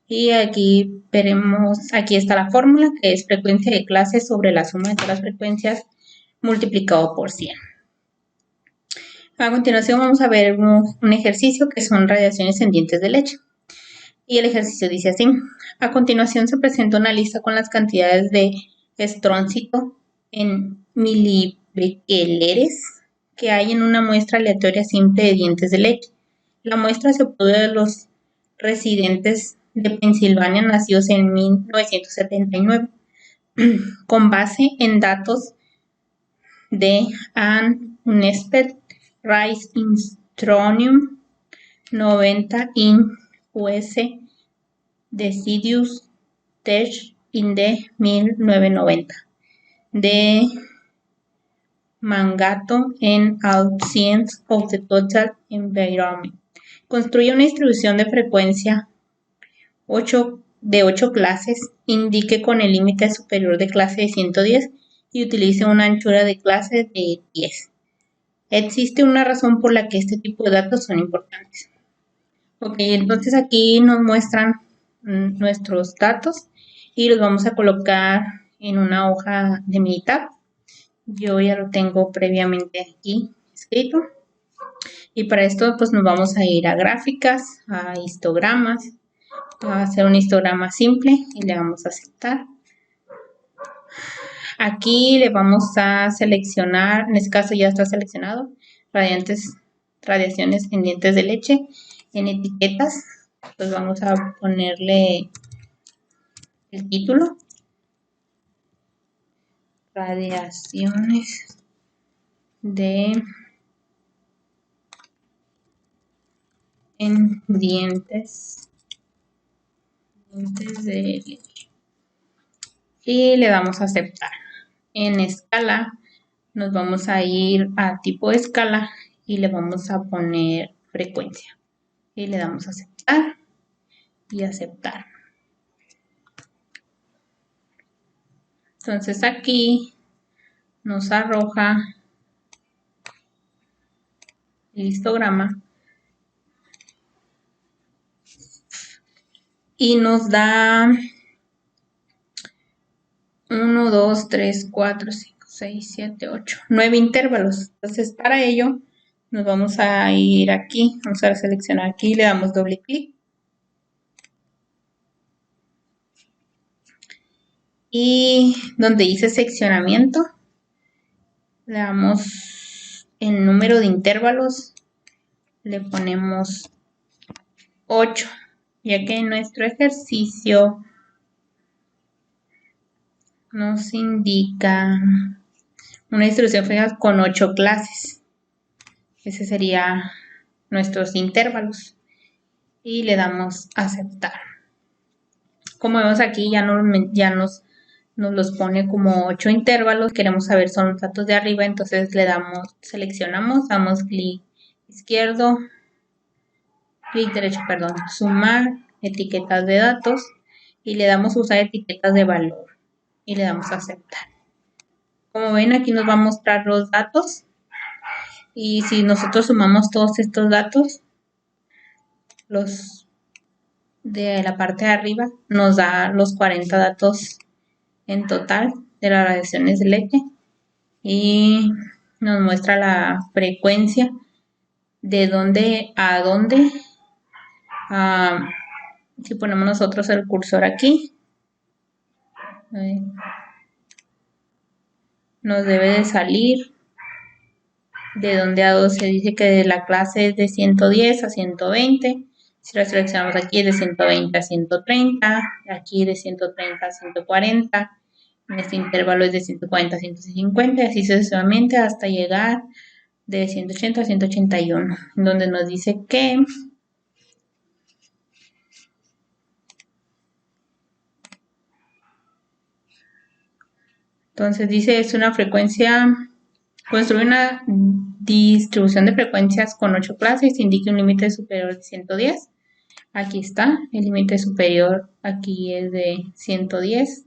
Y aquí veremos, aquí está la fórmula, que es frecuencia de clase sobre la suma de todas las frecuencias multiplicado por 100. A continuación vamos a ver un ejercicio que son radiaciones en dientes de leche. Y el ejercicio dice así: a continuación se presenta una lista con las cantidades de estróncito en milibecquereles que hay en una muestra aleatoria simple de dientes de leche. La muestra se obtuvo de los residentes de Pensilvania nacidos en 1979 con base en datos de Ann Unespet, Rice in Strontium 90 in US Deciduous Test in the 1990 de Mangatto en All Science of the Total Environment. Construye una distribución de frecuencia de 8 clases, indique con el límite superior de clase de 110 y utilice una anchura de clase de 10. Existe una razón por la que este tipo de datos son importantes. Ok, entonces aquí nos muestran nuestros datos y los vamos a colocar en una hoja de Minitab. Yo ya lo tengo previamente aquí escrito. Y para esto pues nos vamos a ir a gráficas, a histogramas, a hacer un histograma simple y le vamos a aceptar. Aquí le vamos a seleccionar, en este caso ya está seleccionado, radiaciones en dientes de leche. En etiquetas, pues vamos a ponerle el título. Radiaciones en dientes de leche. Y le damos a aceptar. En escala nos vamos a ir a tipo de escala y le vamos a poner frecuencia. Y le damos a aceptar y aceptar. Entonces aquí nos arroja el histograma y nos da 1, 2, 3, 4, 5, 6, 7, 8, 9 intervalos. Entonces para ello nos vamos a ir aquí, vamos a seleccionar aquí, le damos doble clic. Y donde dice seccionamiento, le damos el número de intervalos, le ponemos 8, ya que nuestro ejercicio nos indica una distribución fija con 8 clases. Ese sería nuestros intervalos. Y le damos a aceptar. Como vemos aquí ya nos los pone como 8 intervalos. Queremos saber son los datos de arriba, entonces le damos, seleccionamos, damos clic izquierdo, clic derecho, perdón, sumar, etiquetas de datos y le damos usar etiquetas de valor y le damos a aceptar. Como ven, aquí nos va a mostrar los datos y si nosotros sumamos todos estos datos, los de la parte de arriba, nos da los 40 datos en total de las radiaciones de leche y nos muestra la frecuencia de dónde a dónde. Si ponemos nosotros el cursor aquí, nos debe de salir de donde a 12. Dice que la clase es de 110 a 120. Si la seleccionamos aquí es de 120 a 130, aquí de 130 a 140. En este intervalo es de 140 a 150 y así sucesivamente hasta llegar de 180 a 181, donde nos dice que Entonces dice, es una frecuencia, construye una distribución de frecuencias con 8 clases, indique un límite superior de 110. Aquí está, el límite superior aquí es de 110.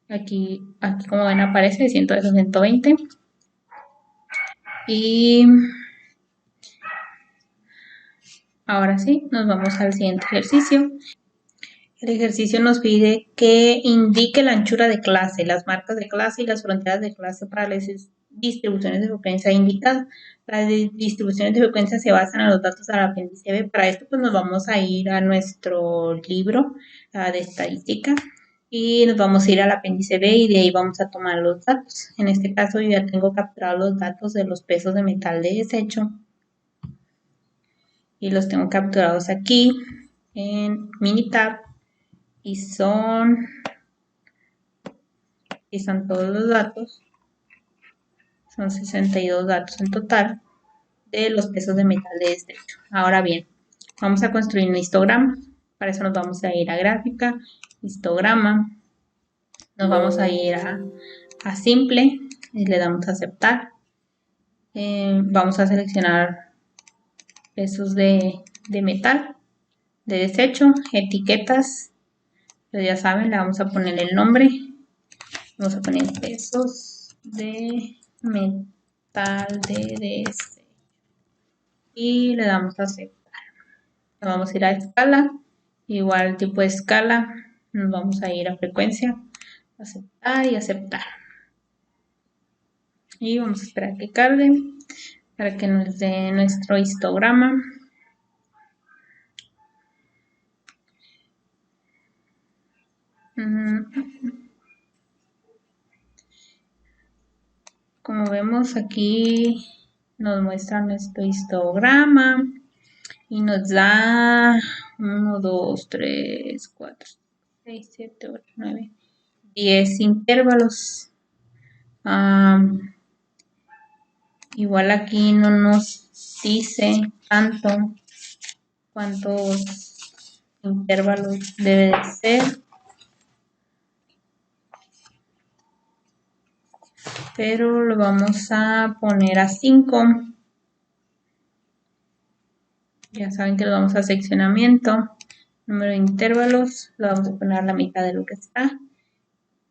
Aquí como ven aparece de 110 a 120. Y ahora sí, nos vamos al siguiente ejercicio. El ejercicio nos pide que indique la anchura de clase, las marcas de clase y las fronteras de clase para las distribuciones de frecuencia indicadas. Las distribuciones de frecuencia se basan en los datos del apéndice B. Para esto pues nos vamos a ir a nuestro libro de estadística y nos vamos a ir al apéndice B y de ahí vamos a tomar los datos. En este caso yo ya tengo capturados los datos de los pesos de metal de desecho y los tengo capturados aquí en Minitab. Y son todos los datos, son 62 datos en total de los pesos de metal de desecho. Ahora bien, vamos a construir un histograma. Para eso nos vamos a ir a gráfica, histograma, nos vamos a ir a simple y le damos a aceptar. Vamos a seleccionar pesos de metal de desecho, etiquetas, pues ya saben, le vamos a poner el nombre. Vamos a poner pesos de metal de desecho y le damos a aceptar. Nos vamos a ir a escala, igual tipo de escala, nos vamos a ir a frecuencia, aceptar y aceptar. Y vamos a esperar que cargue para que nos dé nuestro histograma. Como vemos aquí nos muestra nuestro histograma y nos da 1, 2, 3, 4, 6, 7, 8, 9, 10 intervalos. Igual aquí no nos dice tanto cuántos intervalos debe de ser, pero lo vamos a poner a 5. Ya saben que lo vamos a seccionamiento, número de intervalos, lo vamos a poner a la mitad de lo que está.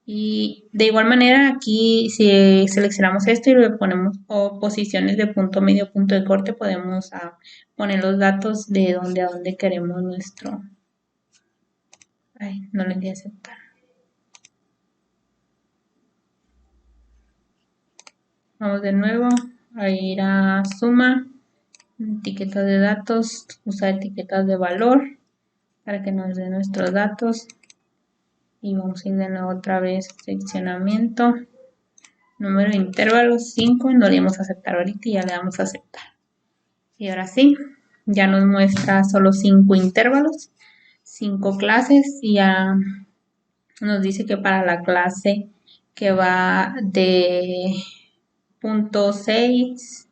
Y de igual manera aquí si seleccionamos esto y le ponemos posiciones de punto medio, punto de corte, podemos poner los datos de dónde a dónde queremos nuestro... Ay, no le di a aceptar. Vamos de nuevo a ir a suma, etiquetas de datos, usar etiquetas de valor para que nos dé nuestros datos. Y vamos a ir de nuevo otra vez seccionamiento, número de intervalos 5, no le damos a aceptar ahorita y ya le damos a aceptar. Y ahora sí, ya nos muestra solo 5 intervalos, 5 clases y ya nos dice que para la clase que va de punto 6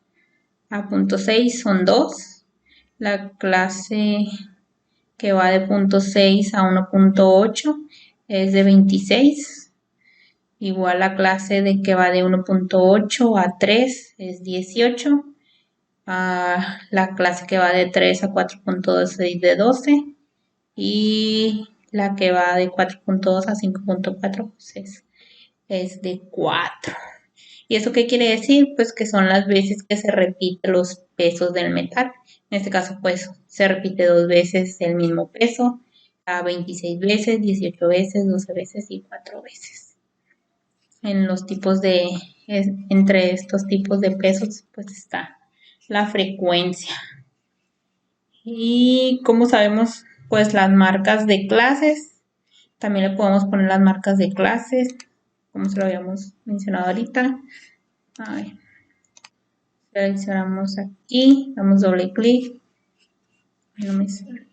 a punto 6 son 2, la clase que va de punto 6 a 1.8 es de 26, igual la clase de que va de 1.8 a 3 es 18, la clase que va de 3 a 4.2 es de 12 y la que va de 4.2 a 5.4 pues es de 4. ¿Y eso qué quiere decir? Pues que son las veces que se repiten los pesos del metal. En este caso, pues se repite 2 veces el mismo peso, a 26 veces, 18 veces, 12 veces y 4 veces. En los tipos entre estos tipos de pesos, pues está la frecuencia. Y como sabemos, pues las marcas de clases, también le podemos poner las marcas de clases, como se lo habíamos mencionado ahorita. Seleccionamos aquí, damos doble clic. No me sale.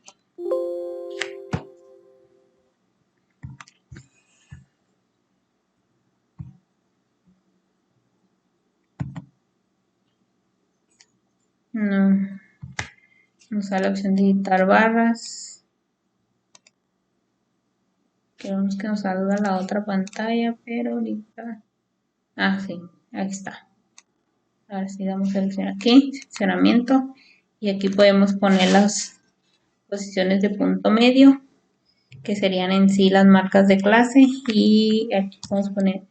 No. Vamos a la opción de editar barras. Queremos que nos salga la otra pantalla, pero ahorita... Ah, sí, ahí está. Ahora sí damos selección aquí, seccionamiento. Y aquí podemos poner las posiciones de punto medio, que serían en sí las marcas de clase. Y aquí vamos a poner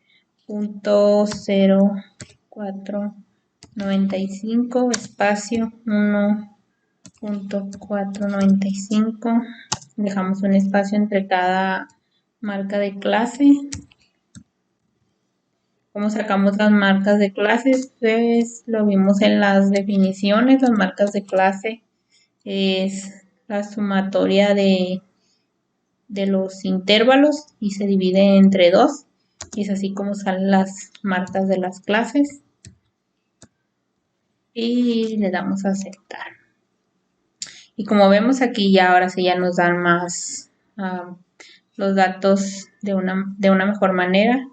punto 0495 espacio 1.495. Dejamos un espacio entre cada marca de clase. ¿Cómo sacamos las marcas de clases? Pues lo vimos en las definiciones. Las marcas de clase es la sumatoria de los intervalos y se divide entre 2. Y es así como salen las marcas de las clases. Y le damos a aceptar. Y como vemos aquí ya ahora sí ya nos dan más los datos de una mejor manera.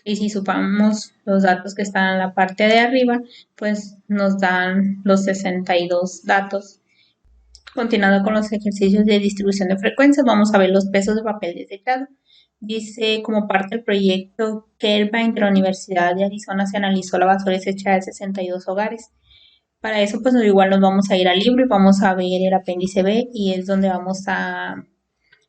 Y si sumamos los datos que están en la parte de arriba, pues nos dan los 62 datos. Continuando con los ejercicios de distribución de frecuencias, vamos a ver los pesos de papel desechado. Dice, como parte del proyecto Kerbine de la Universidad de Arizona, se analizó la basura desechada de 62 hogares. Para eso, pues igual nos vamos a ir al libro y vamos a ver el apéndice B, y es donde vamos a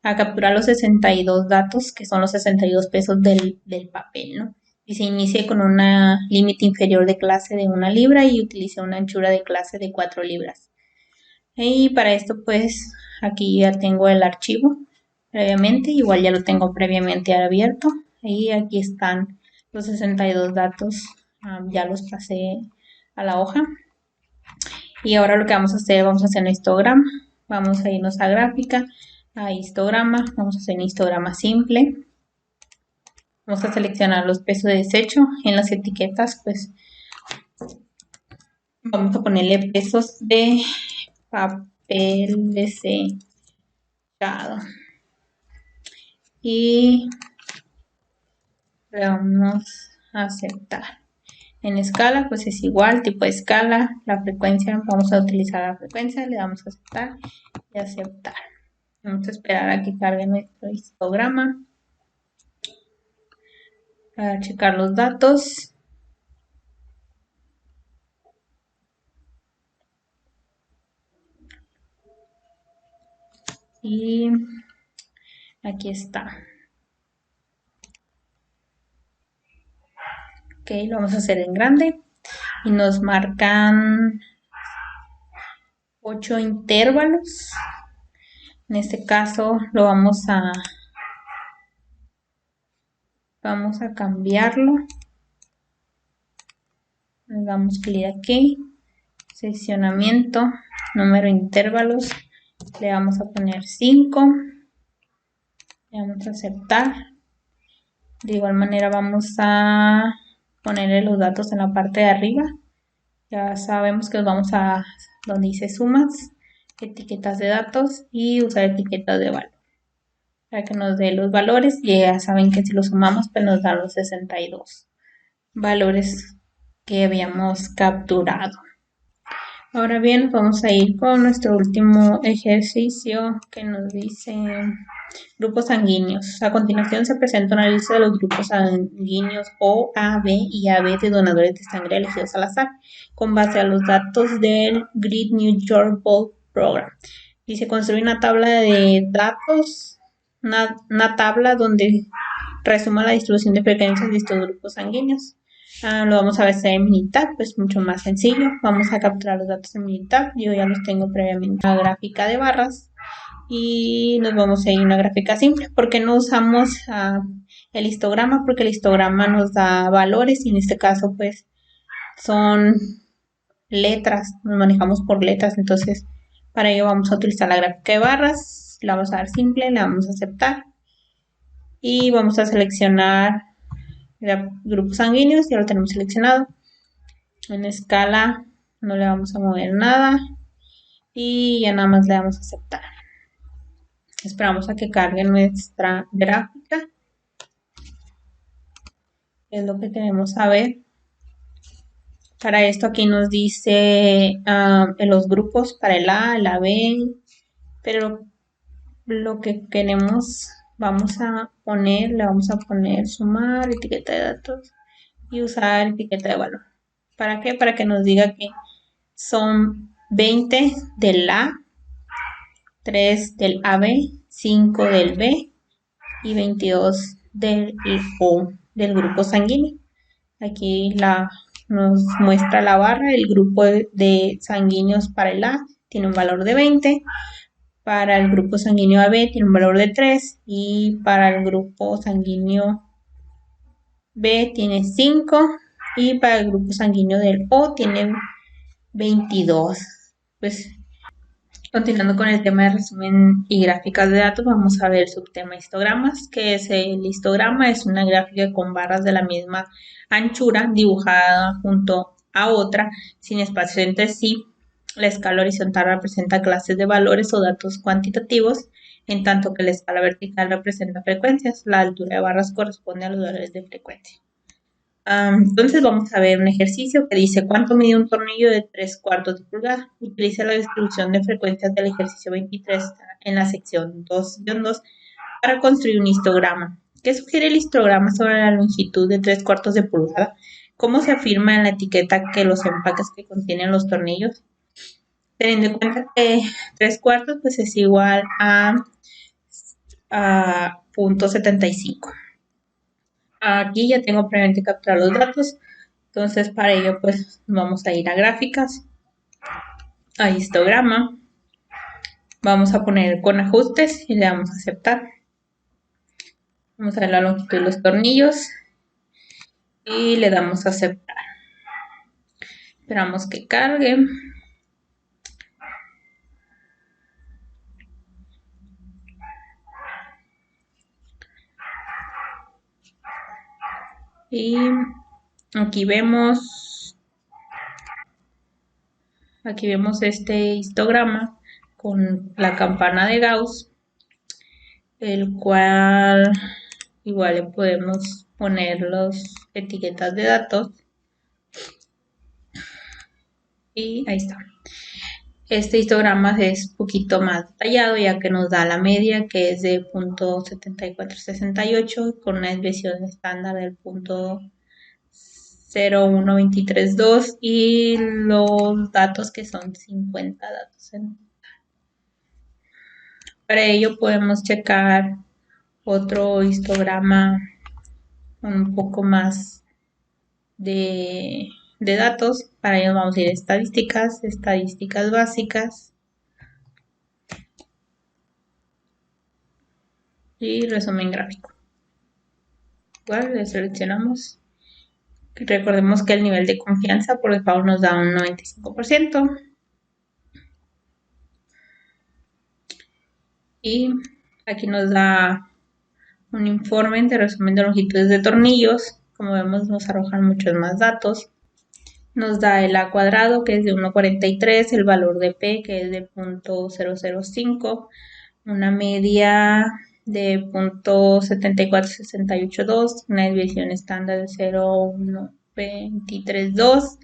capturar los 62 datos, que son los 62 pesos del papel, ¿no? Y se inicie con una límite inferior de clase de 1 libra y utilice una anchura de clase de 4 libras. Y para esto, pues aquí ya tengo el archivo previamente, igual ya lo tengo previamente abierto. Y aquí están los 62 datos, ya los pasé a la hoja. Y ahora lo que vamos a hacer un histograma. Vamos a irnos a gráfica, a histograma, vamos a hacer un histograma simple. Vamos a seleccionar los pesos de desecho. En las etiquetas, pues vamos a ponerle pesos de papel desechado. Y le vamos a aceptar. En escala, pues es igual, tipo de escala, la frecuencia, vamos a utilizar la frecuencia, le damos a aceptar y aceptar. Vamos a esperar a que cargue nuestro histograma para checar los datos. Y aquí está. Ok, lo vamos a hacer en grande. Y nos marcan 8 intervalos. En este caso lo vamos a cambiarlo. Le damos clic aquí, seccionamiento, número de intervalos, le vamos a poner 5, le vamos a aceptar. De igual manera vamos a ponerle los datos en la parte de arriba. Ya sabemos que vamos a donde dice sumas, etiquetas de datos y usar etiquetas de valor para que nos dé los valores. Y ya saben que si los sumamos pues nos da los 62 valores que habíamos capturado. Ahora bien, vamos a ir con nuestro último ejercicio que nos dice grupos sanguíneos. A continuación se presenta una lista de los grupos sanguíneos O, A, B y AB de donadores de sangre elegidos al azar con base a los datos del Great New York Blood Program. Dice, construir una tabla de datos, una tabla donde resuma la distribución de frecuencias de estos grupos sanguíneos. Lo vamos a hacer en Minitab, pues mucho más sencillo. Vamos a capturar los datos en Minitab. Yo ya los tengo previamente en la gráfica de barras. Y nos vamos a ir a una gráfica simple. ¿Por qué no usamos el histograma? Porque el histograma nos da valores y en este caso pues son letras. Nos manejamos por letras. Entonces para ello vamos a utilizar la gráfica de barras. La vamos a dar simple, la vamos a aceptar. Y vamos a seleccionar grupos sanguíneos, ya lo tenemos seleccionado. En escala no le vamos a mover nada y ya nada más le damos a aceptar. Esperamos a que cargue nuestra gráfica. Es lo que queremos saber. Para esto aquí nos dice en los grupos para el A, la B, pero lo que queremos, le vamos a poner sumar, etiqueta de datos y usar etiqueta de valor. ¿Para qué? Para que nos diga que son 20 del A, 3 del AB, 5 del B y 22 del O, del grupo sanguíneo. Aquí nos muestra la barra, el grupo de sanguíneos para el A tiene un valor de 20, para el grupo sanguíneo AB tiene un valor de 3 y para el grupo sanguíneo B tiene 5 y para el grupo sanguíneo del O tiene 22. Pues continuando con el tema de resumen y gráficas de datos, vamos a ver el subtema histogramas, que es el histograma, es una gráfica con barras de la misma anchura dibujada junto a otra sin espacio entre sí. La escala horizontal representa clases de valores o datos cuantitativos, en tanto que la escala vertical representa frecuencias. La altura de barras corresponde a los valores de frecuencia. Entonces vamos a ver un ejercicio que dice ¿cuánto mide un tornillo de 3/4 de pulgada? Utiliza la distribución de frecuencias del ejercicio 23 en la sección 2-2 para construir un histograma. ¿Qué sugiere el histograma sobre la longitud de 3/4 de pulgada? ¿Cómo se afirma en la etiqueta que los empaques que contienen los tornillos? Teniendo en cuenta que 3/4 pues es igual a 0.75. Aquí ya tengo previamente capturado los datos, entonces para ello pues vamos a ir a gráficas, a histograma, vamos a poner con ajustes y le damos a aceptar. Vamos a ver la longitud de los tornillos y le damos a aceptar. Esperamos que cargue. Y aquí vemos este histograma con la campana de Gauss, el cual igual le podemos poner las etiquetas de datos. Y ahí está. Este histograma es un poquito más detallado ya que nos da la media que es de 0.7468 con una desviación estándar del 0.01232 y los datos que son 50 datos. Para ello podemos checar otro histograma un poco más de datos. Para ello vamos a ir a estadísticas básicas y resumen gráfico. Igual le seleccionamos. Recordemos que el nivel de confianza por default nos da un 95%. Y aquí nos da un informe de resumen de longitudes de tornillos. Como vemos nos arrojan muchos más datos. Nos da el A cuadrado que es de 1.43, el valor de P que es de 0.005, una media de 0.74682, una desviación estándar de 0.1232,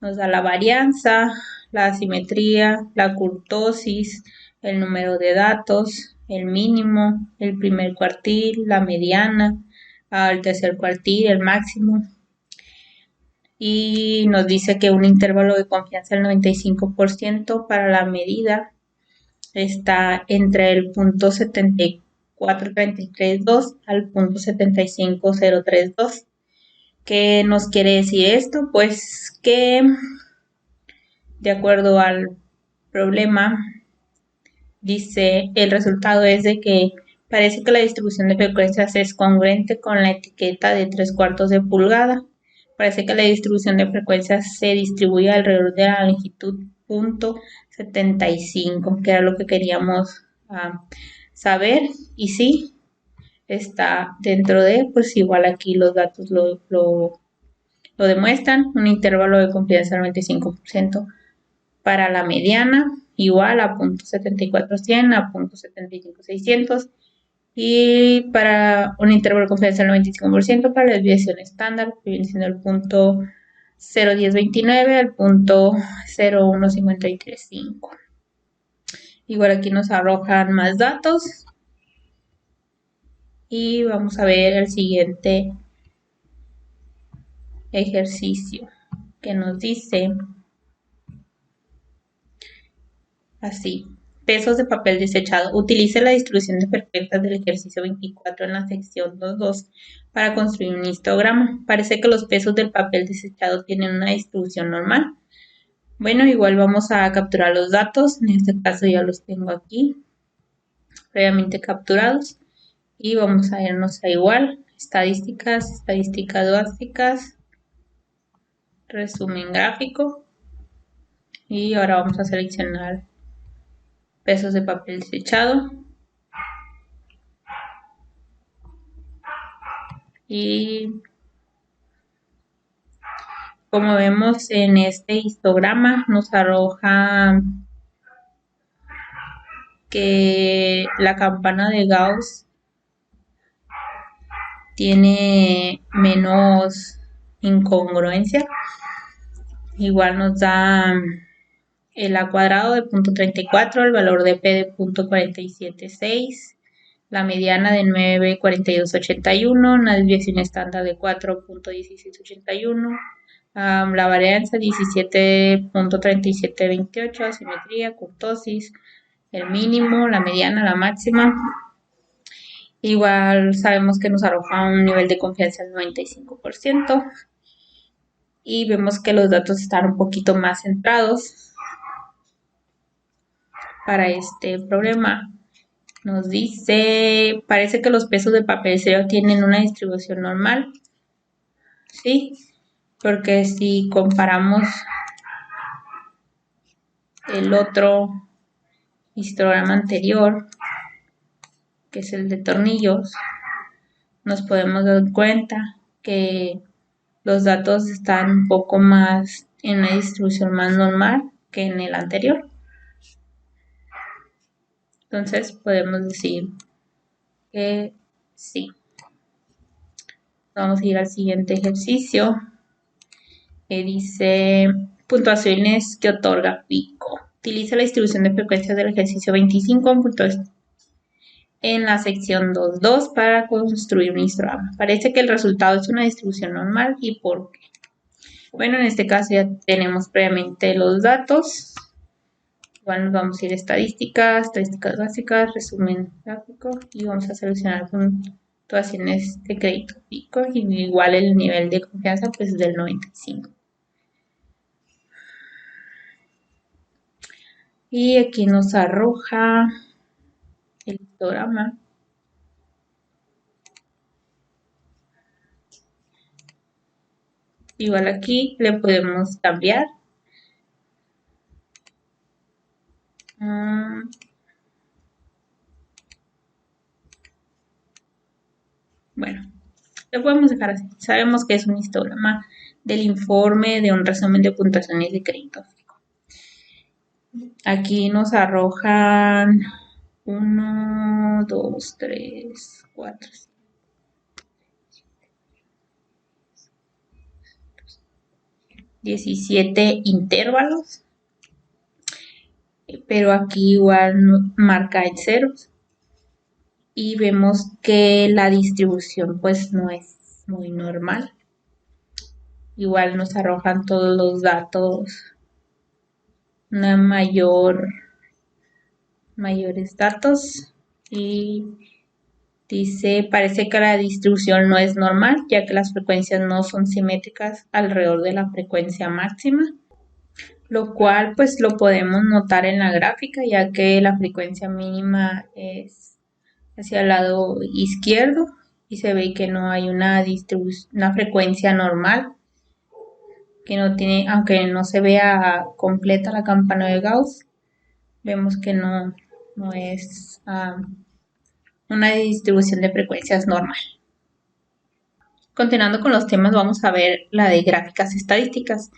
nos da la varianza, la asimetría, la kurtosis, el número de datos, el mínimo, el primer cuartil, la mediana, el tercer cuartil, el máximo. Y nos dice que un intervalo de confianza del 95% para la medida está entre el 0.74332 al 0.75032. ¿Qué nos quiere decir esto? Pues que de acuerdo al problema dice el resultado es de que parece que la distribución de frecuencias es congruente con la etiqueta de 3/4 de pulgada. Parece que la distribución de frecuencias se distribuye alrededor de la longitud 0.75, que era lo que queríamos saber. Y sí, está dentro de, pues igual aquí los datos lo demuestran, un intervalo de confianza del 95% para la mediana, igual a 0.74100 a 0.75600 y para un intervalo de confianza del 95% para la desviación estándar, que viene siendo el 0.01029 al 0.01535. Igual aquí nos arrojan más datos. Y vamos a ver el siguiente ejercicio que nos dice así: pesos de papel desechado. Utilice la distribución de perfectas del ejercicio 24 en la sección 2.2 para construir un histograma. Parece que los pesos del papel desechado tienen una distribución normal. Bueno, igual vamos a capturar los datos. En este caso ya los tengo aquí previamente capturados. Y vamos a irnos a igual, estadísticas básicas, resumen gráfico. Y ahora vamos a seleccionar pesos de papel desechado. Y como vemos en este histograma nos arroja que la campana de Gauss tiene menos incongruencia. Igual nos da el A cuadrado de 0.34, el valor de P de 0.476, la mediana de 9.4281, una desviación estándar de 4.1681, la varianza 17.3728, asimetría, kurtosis, el mínimo, la mediana, la máxima. Igual sabemos que nos arroja un nivel de confianza del 95%. Y vemos que los datos están un poquito más centrados para este problema. Nos dice, parece que los pesos de papel cero tienen una distribución normal, ¿sí? Porque si comparamos el otro histograma anterior, que es el de tornillos, nos podemos dar cuenta que los datos están un poco más en una distribución más normal que en el anterior. Entonces podemos decir que sí. Vamos a ir al siguiente ejercicio que dice puntuaciones que otorga Pico. Utiliza la distribución de frecuencias del ejercicio 25 en la sección 2.2 para construir un histograma. Parece que el resultado es una distribución normal. ¿Y por qué? Bueno, en este caso ya tenemos previamente los datos. Igual nos vamos a ir a estadísticas básicas, resumen gráfico y vamos a seleccionar puntuaciones de crédito Pico y igual el nivel de confianza pues es del 95. Y aquí nos arroja el histograma. Igual aquí le podemos cambiar. Bueno, lo podemos dejar así. Sabemos que es un histograma del informe de un resumen de puntuaciones de crédito. Aquí nos arrojan 1, 2, 3, 4, 17 intervalos, pero aquí igual marca en ceros y vemos que la distribución pues no es muy normal. Igual nos arrojan todos los datos, una mayores datos y dice, parece que la distribución no es normal, ya que las frecuencias no son simétricas alrededor de la frecuencia máxima, lo cual pues lo podemos notar en la gráfica, ya que la frecuencia mínima es hacia el lado izquierdo y se ve que no hay una frecuencia normal, que no tiene, aunque no se vea completa la campana de Gauss, vemos que no es una distribución de frecuencias normal. Continuando con los temas, vamos a ver la de gráficas estadísticas.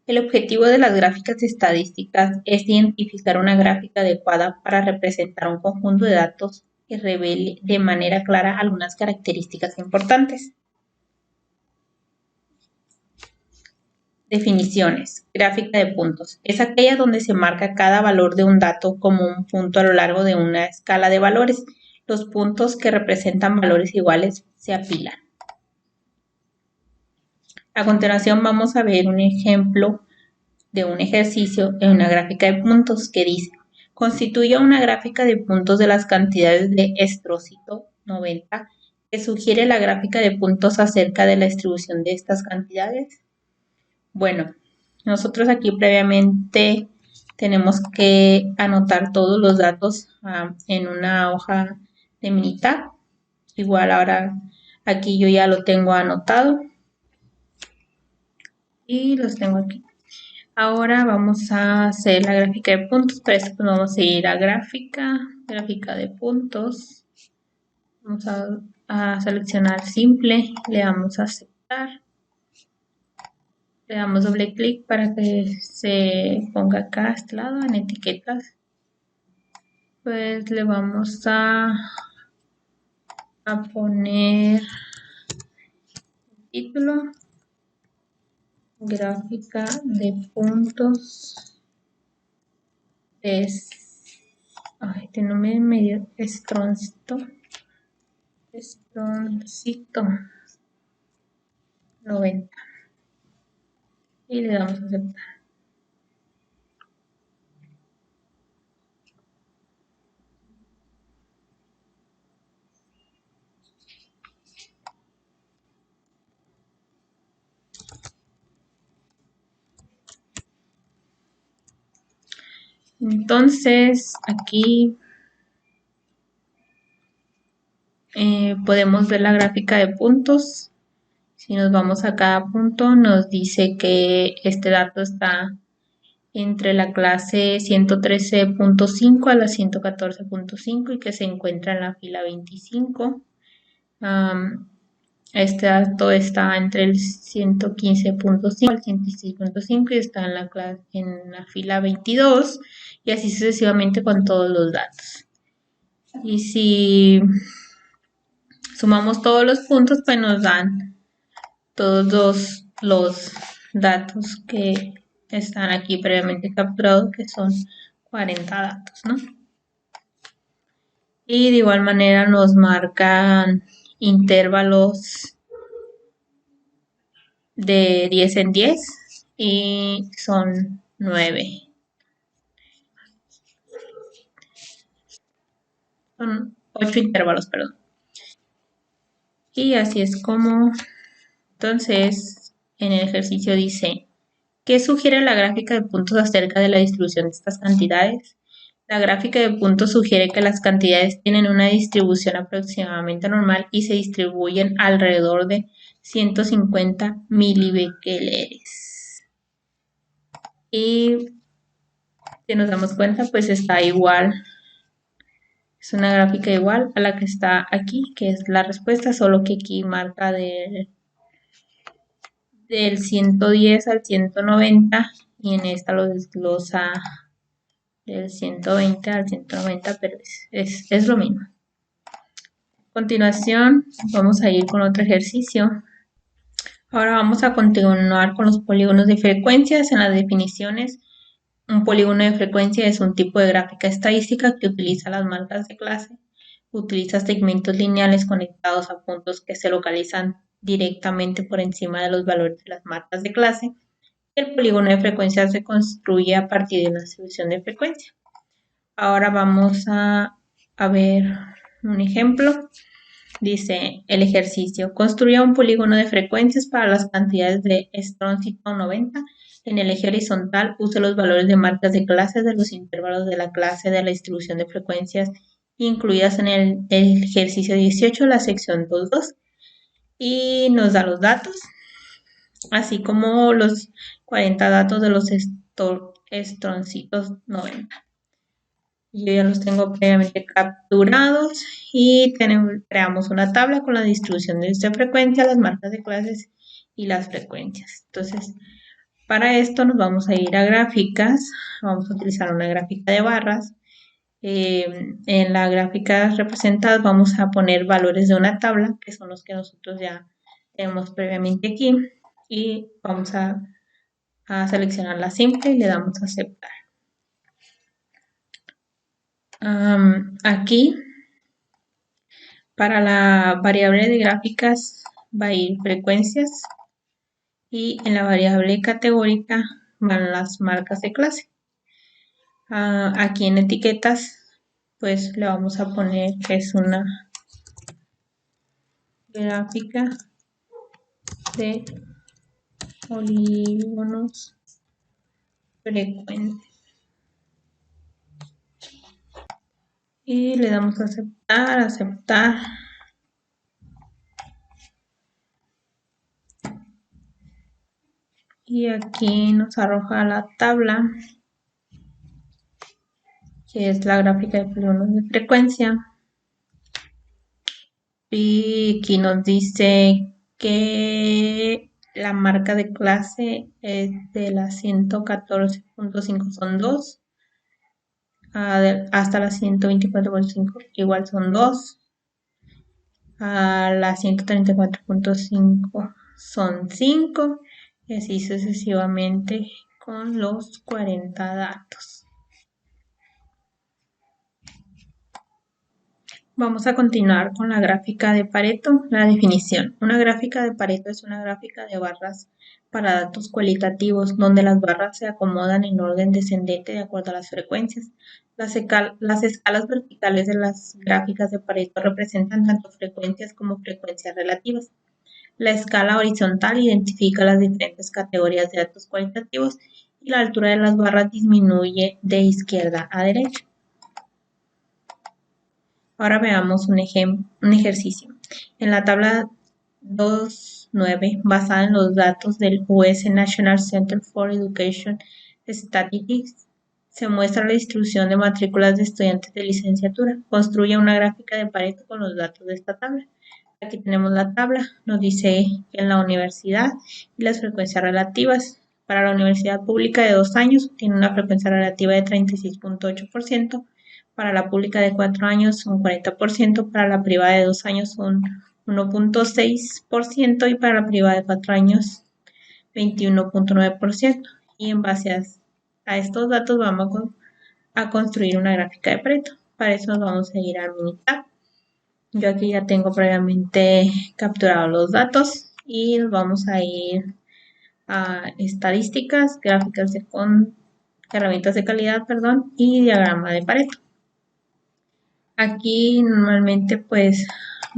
El objetivo de las gráficas estadísticas es identificar una gráfica adecuada para representar un conjunto de datos que revele de manera clara algunas características importantes. Definiciones. Gráfica de puntos. Es aquella donde se marca cada valor de un dato como un punto a lo largo de una escala de valores. Los puntos que representan valores iguales se apilan. A continuación vamos a ver un ejemplo de un ejercicio en una gráfica de puntos que dice: constituye una gráfica de puntos de las cantidades de estrócito 90 que sugiere la gráfica de puntos acerca de la distribución de estas cantidades. Bueno, nosotros aquí previamente tenemos que anotar todos los datos en una hoja de Minitab. Igual ahora aquí yo ya lo tengo anotado y los tengo aquí. Ahora vamos a hacer la gráfica de puntos. Para esto pues vamos a ir a gráfica de puntos. Vamos a seleccionar simple, le damos a aceptar. Le damos doble clic para que se ponga acá a este lado en etiquetas. Pues le vamos a poner título, gráfica de puntos. Este nombre medio estroncito 90 y le damos a aceptar. Entonces aquí podemos ver la gráfica de puntos. Si nos vamos a cada punto, nos dice que este dato está entre la clase 113.5 a la 114.5 y que se encuentra en la fila 25. Este dato está entre el 115.5 al 116.5 y está en la fila 22 y así sucesivamente con todos los datos. Y si sumamos todos los puntos, pues nos dan todos los datos que están aquí previamente capturados, que son 40 datos, ¿no? Y de igual manera nos marcan intervalos de 10 en 10 y son 9. Son 8 intervalos, perdón. Y así es como, entonces, en el ejercicio dice: ¿qué sugiere la gráfica de puntos acerca de la distribución de estas cantidades? La gráfica de puntos sugiere que las cantidades tienen una distribución aproximadamente normal y se distribuyen alrededor de 150 milibecquereles. Y si nos damos cuenta, pues está igual. Es una gráfica igual a la que está aquí, que es la respuesta, solo que aquí marca del 110 al 190 y en esta lo desglosa del 120 al 190, pero es lo mismo. A continuación vamos a ir con otro ejercicio. Ahora vamos a continuar con los polígonos de frecuencias. En las definiciones, un polígono de frecuencia es un tipo de gráfica estadística que utiliza las marcas de clase, utiliza segmentos lineales conectados a puntos que se localizan directamente por encima de los valores de las marcas de clase. El polígono de frecuencia se construye a partir de una distribución de frecuencia. Ahora vamos a ver un ejemplo. Dice el ejercicio: construya un polígono de frecuencias para las cantidades de estróncito 90. En el eje horizontal, use los valores de marcas de clases de los intervalos de la clase de la distribución de frecuencias incluidas en el ejercicio 18, la sección 2.2. Y nos da los datos, así como los 40 datos de los estroncitos 90. Yo ya los tengo previamente capturados y creamos una tabla con la distribución de esta frecuencia, las marcas de clases y las frecuencias. Entonces, para esto nos vamos a ir a gráficas, vamos a utilizar una gráfica de barras. En la gráfica representada vamos a poner valores de una tabla, que son los que nosotros ya tenemos previamente aquí, y vamos a a seleccionar la simple y le damos a aceptar. Aquí, para la variable de gráficas va a ir frecuencias y en la variable categórica van las marcas de clase. Aquí en etiquetas, pues le vamos a poner que es una gráfica de polígonos frecuentes. Y le damos a aceptar, aceptar. Y aquí nos arroja la tabla, que es la gráfica de polígonos de frecuencia. Y aquí nos dice que la marca de clase es de la 114.5 son 2, hasta la 124.5 igual son 2, a la 134.5 son 5 y así sucesivamente con los 40 datos. Vamos a continuar con la gráfica de Pareto. La definición. Una gráfica de Pareto es una gráfica de barras para datos cualitativos, donde las barras se acomodan en orden descendente de acuerdo a las frecuencias. Las escalas verticales de las gráficas de Pareto representan tanto frecuencias como frecuencias relativas. La escala horizontal identifica las diferentes categorías de datos cualitativos y la altura de las barras disminuye de izquierda a derecha. Ahora veamos un ejercicio. En la tabla 2.9, basada en los datos del US National Center for Education Statistics, se muestra la distribución de matrículas de estudiantes de licenciatura. Construye una gráfica de Pareto con los datos de esta tabla. Aquí tenemos la tabla, nos dice que en la universidad y las frecuencias relativas. Para la universidad pública de 2 años tiene una frecuencia relativa de 36.8%, para la pública de 4 años un 40%, para la privada de 2 años un 1.6% y para la privada de 4 años 21.9%. Y en base a estos datos vamos a construir una gráfica de Pareto. Para eso nos vamos a ir a Minitab. Yo aquí ya tengo previamente capturados los datos y nos vamos a ir a estadísticas, gráficas con herramientas de calidad, y diagrama de Pareto. Aquí normalmente pues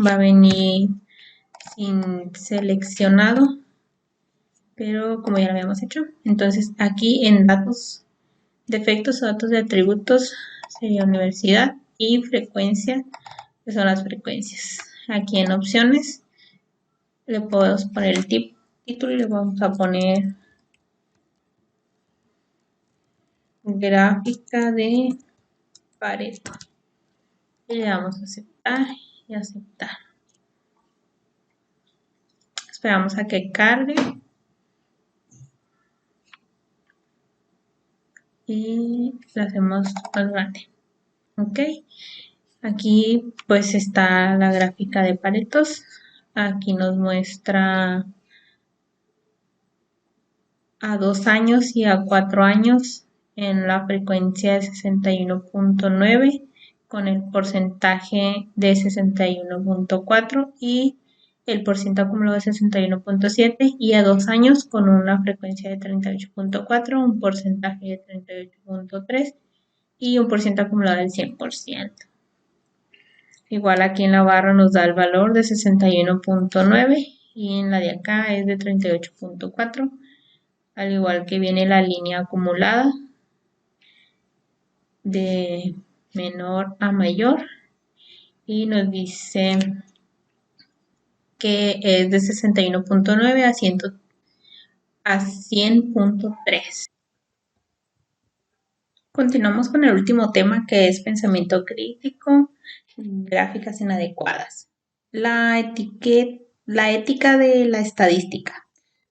va a venir sin seleccionado, pero como ya lo habíamos hecho, entonces aquí en datos, defectos o datos de atributos sería universidad y frecuencia, que son las frecuencias. Aquí en opciones le podemos poner el título y le vamos a poner gráfica de Pareto. Y le damos a aceptar y aceptar. Esperamos a que cargue. Y la hacemos más grande. Ok. Aquí pues está la gráfica de Paretos. Aquí nos muestra a 2 años y a 4 años en la frecuencia de 61.9 con el porcentaje de 61.4 y el porcentaje acumulado de 61.7 y a 2 años con una frecuencia de 38.4, un porcentaje de 38.3 y un porcentaje acumulado del 100%. Igual aquí en la barra nos da el valor de 61.9 y en la de acá es de 38.4, al igual que viene la línea acumulada de menor a mayor y nos dice que es de 61.9 a 100.3. Continuamos con el último tema, que es pensamiento crítico, gráficas inadecuadas. La ética de la estadística.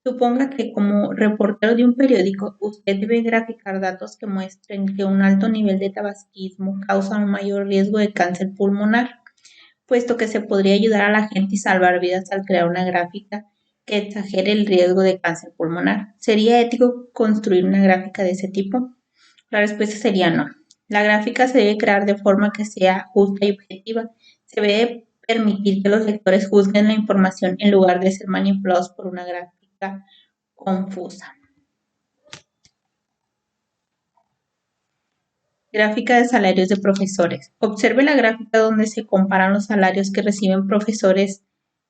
Suponga que como reportero de un periódico, usted debe graficar datos que muestren que un alto nivel de tabaquismo causa un mayor riesgo de cáncer pulmonar, puesto que se podría ayudar a la gente y salvar vidas al crear una gráfica que exagere el riesgo de cáncer pulmonar. ¿Sería ético construir una gráfica de ese tipo? La respuesta sería no. La gráfica se debe crear de forma que sea justa y objetiva. Se debe permitir que los lectores juzguen la información en lugar de ser manipulados por una gráfica confusa. Gráfica de salarios de profesores. Observe la gráfica donde se comparan los salarios que reciben profesores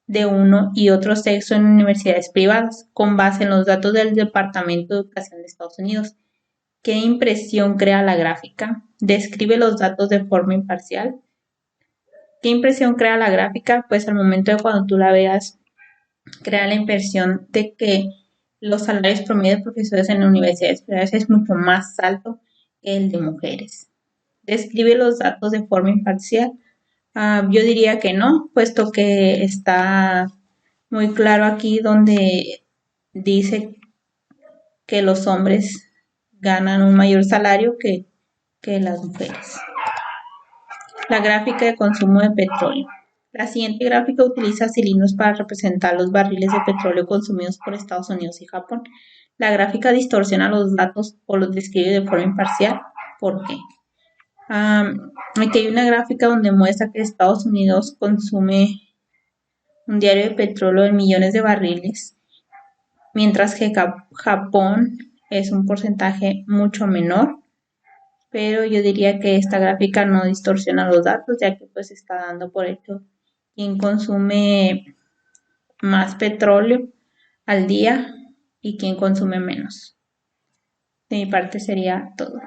de uno y otro sexo en universidades privadas, con base en los datos del Departamento de Educación de Estados Unidos. ¿Qué impresión crea la gráfica? Describe los datos de forma imparcial. ¿Qué impresión crea la gráfica? Pues al momento de cuando tú la veas, crea la impresión de que los salarios promedio de profesores en universidades privadas es mucho más alto que el de mujeres. ¿Describe los datos de forma imparcial? Yo diría que no, puesto que está muy claro aquí donde dice que los hombres ganan un mayor salario que las mujeres. La gráfica de consumo de petróleo. La siguiente gráfica utiliza cilindros para representar los barriles de petróleo consumidos por Estados Unidos y Japón. La gráfica distorsiona los datos o los describe de forma imparcial. ¿Por qué? Aquí hay una gráfica donde muestra que Estados Unidos consume un diario de petróleo en millones de barriles, mientras que Japón es un porcentaje mucho menor, pero yo diría que esta gráfica no distorsiona los datos, ya que pues está dando por hecho quién consume más petróleo al día y quién consume menos. De mi parte sería todo.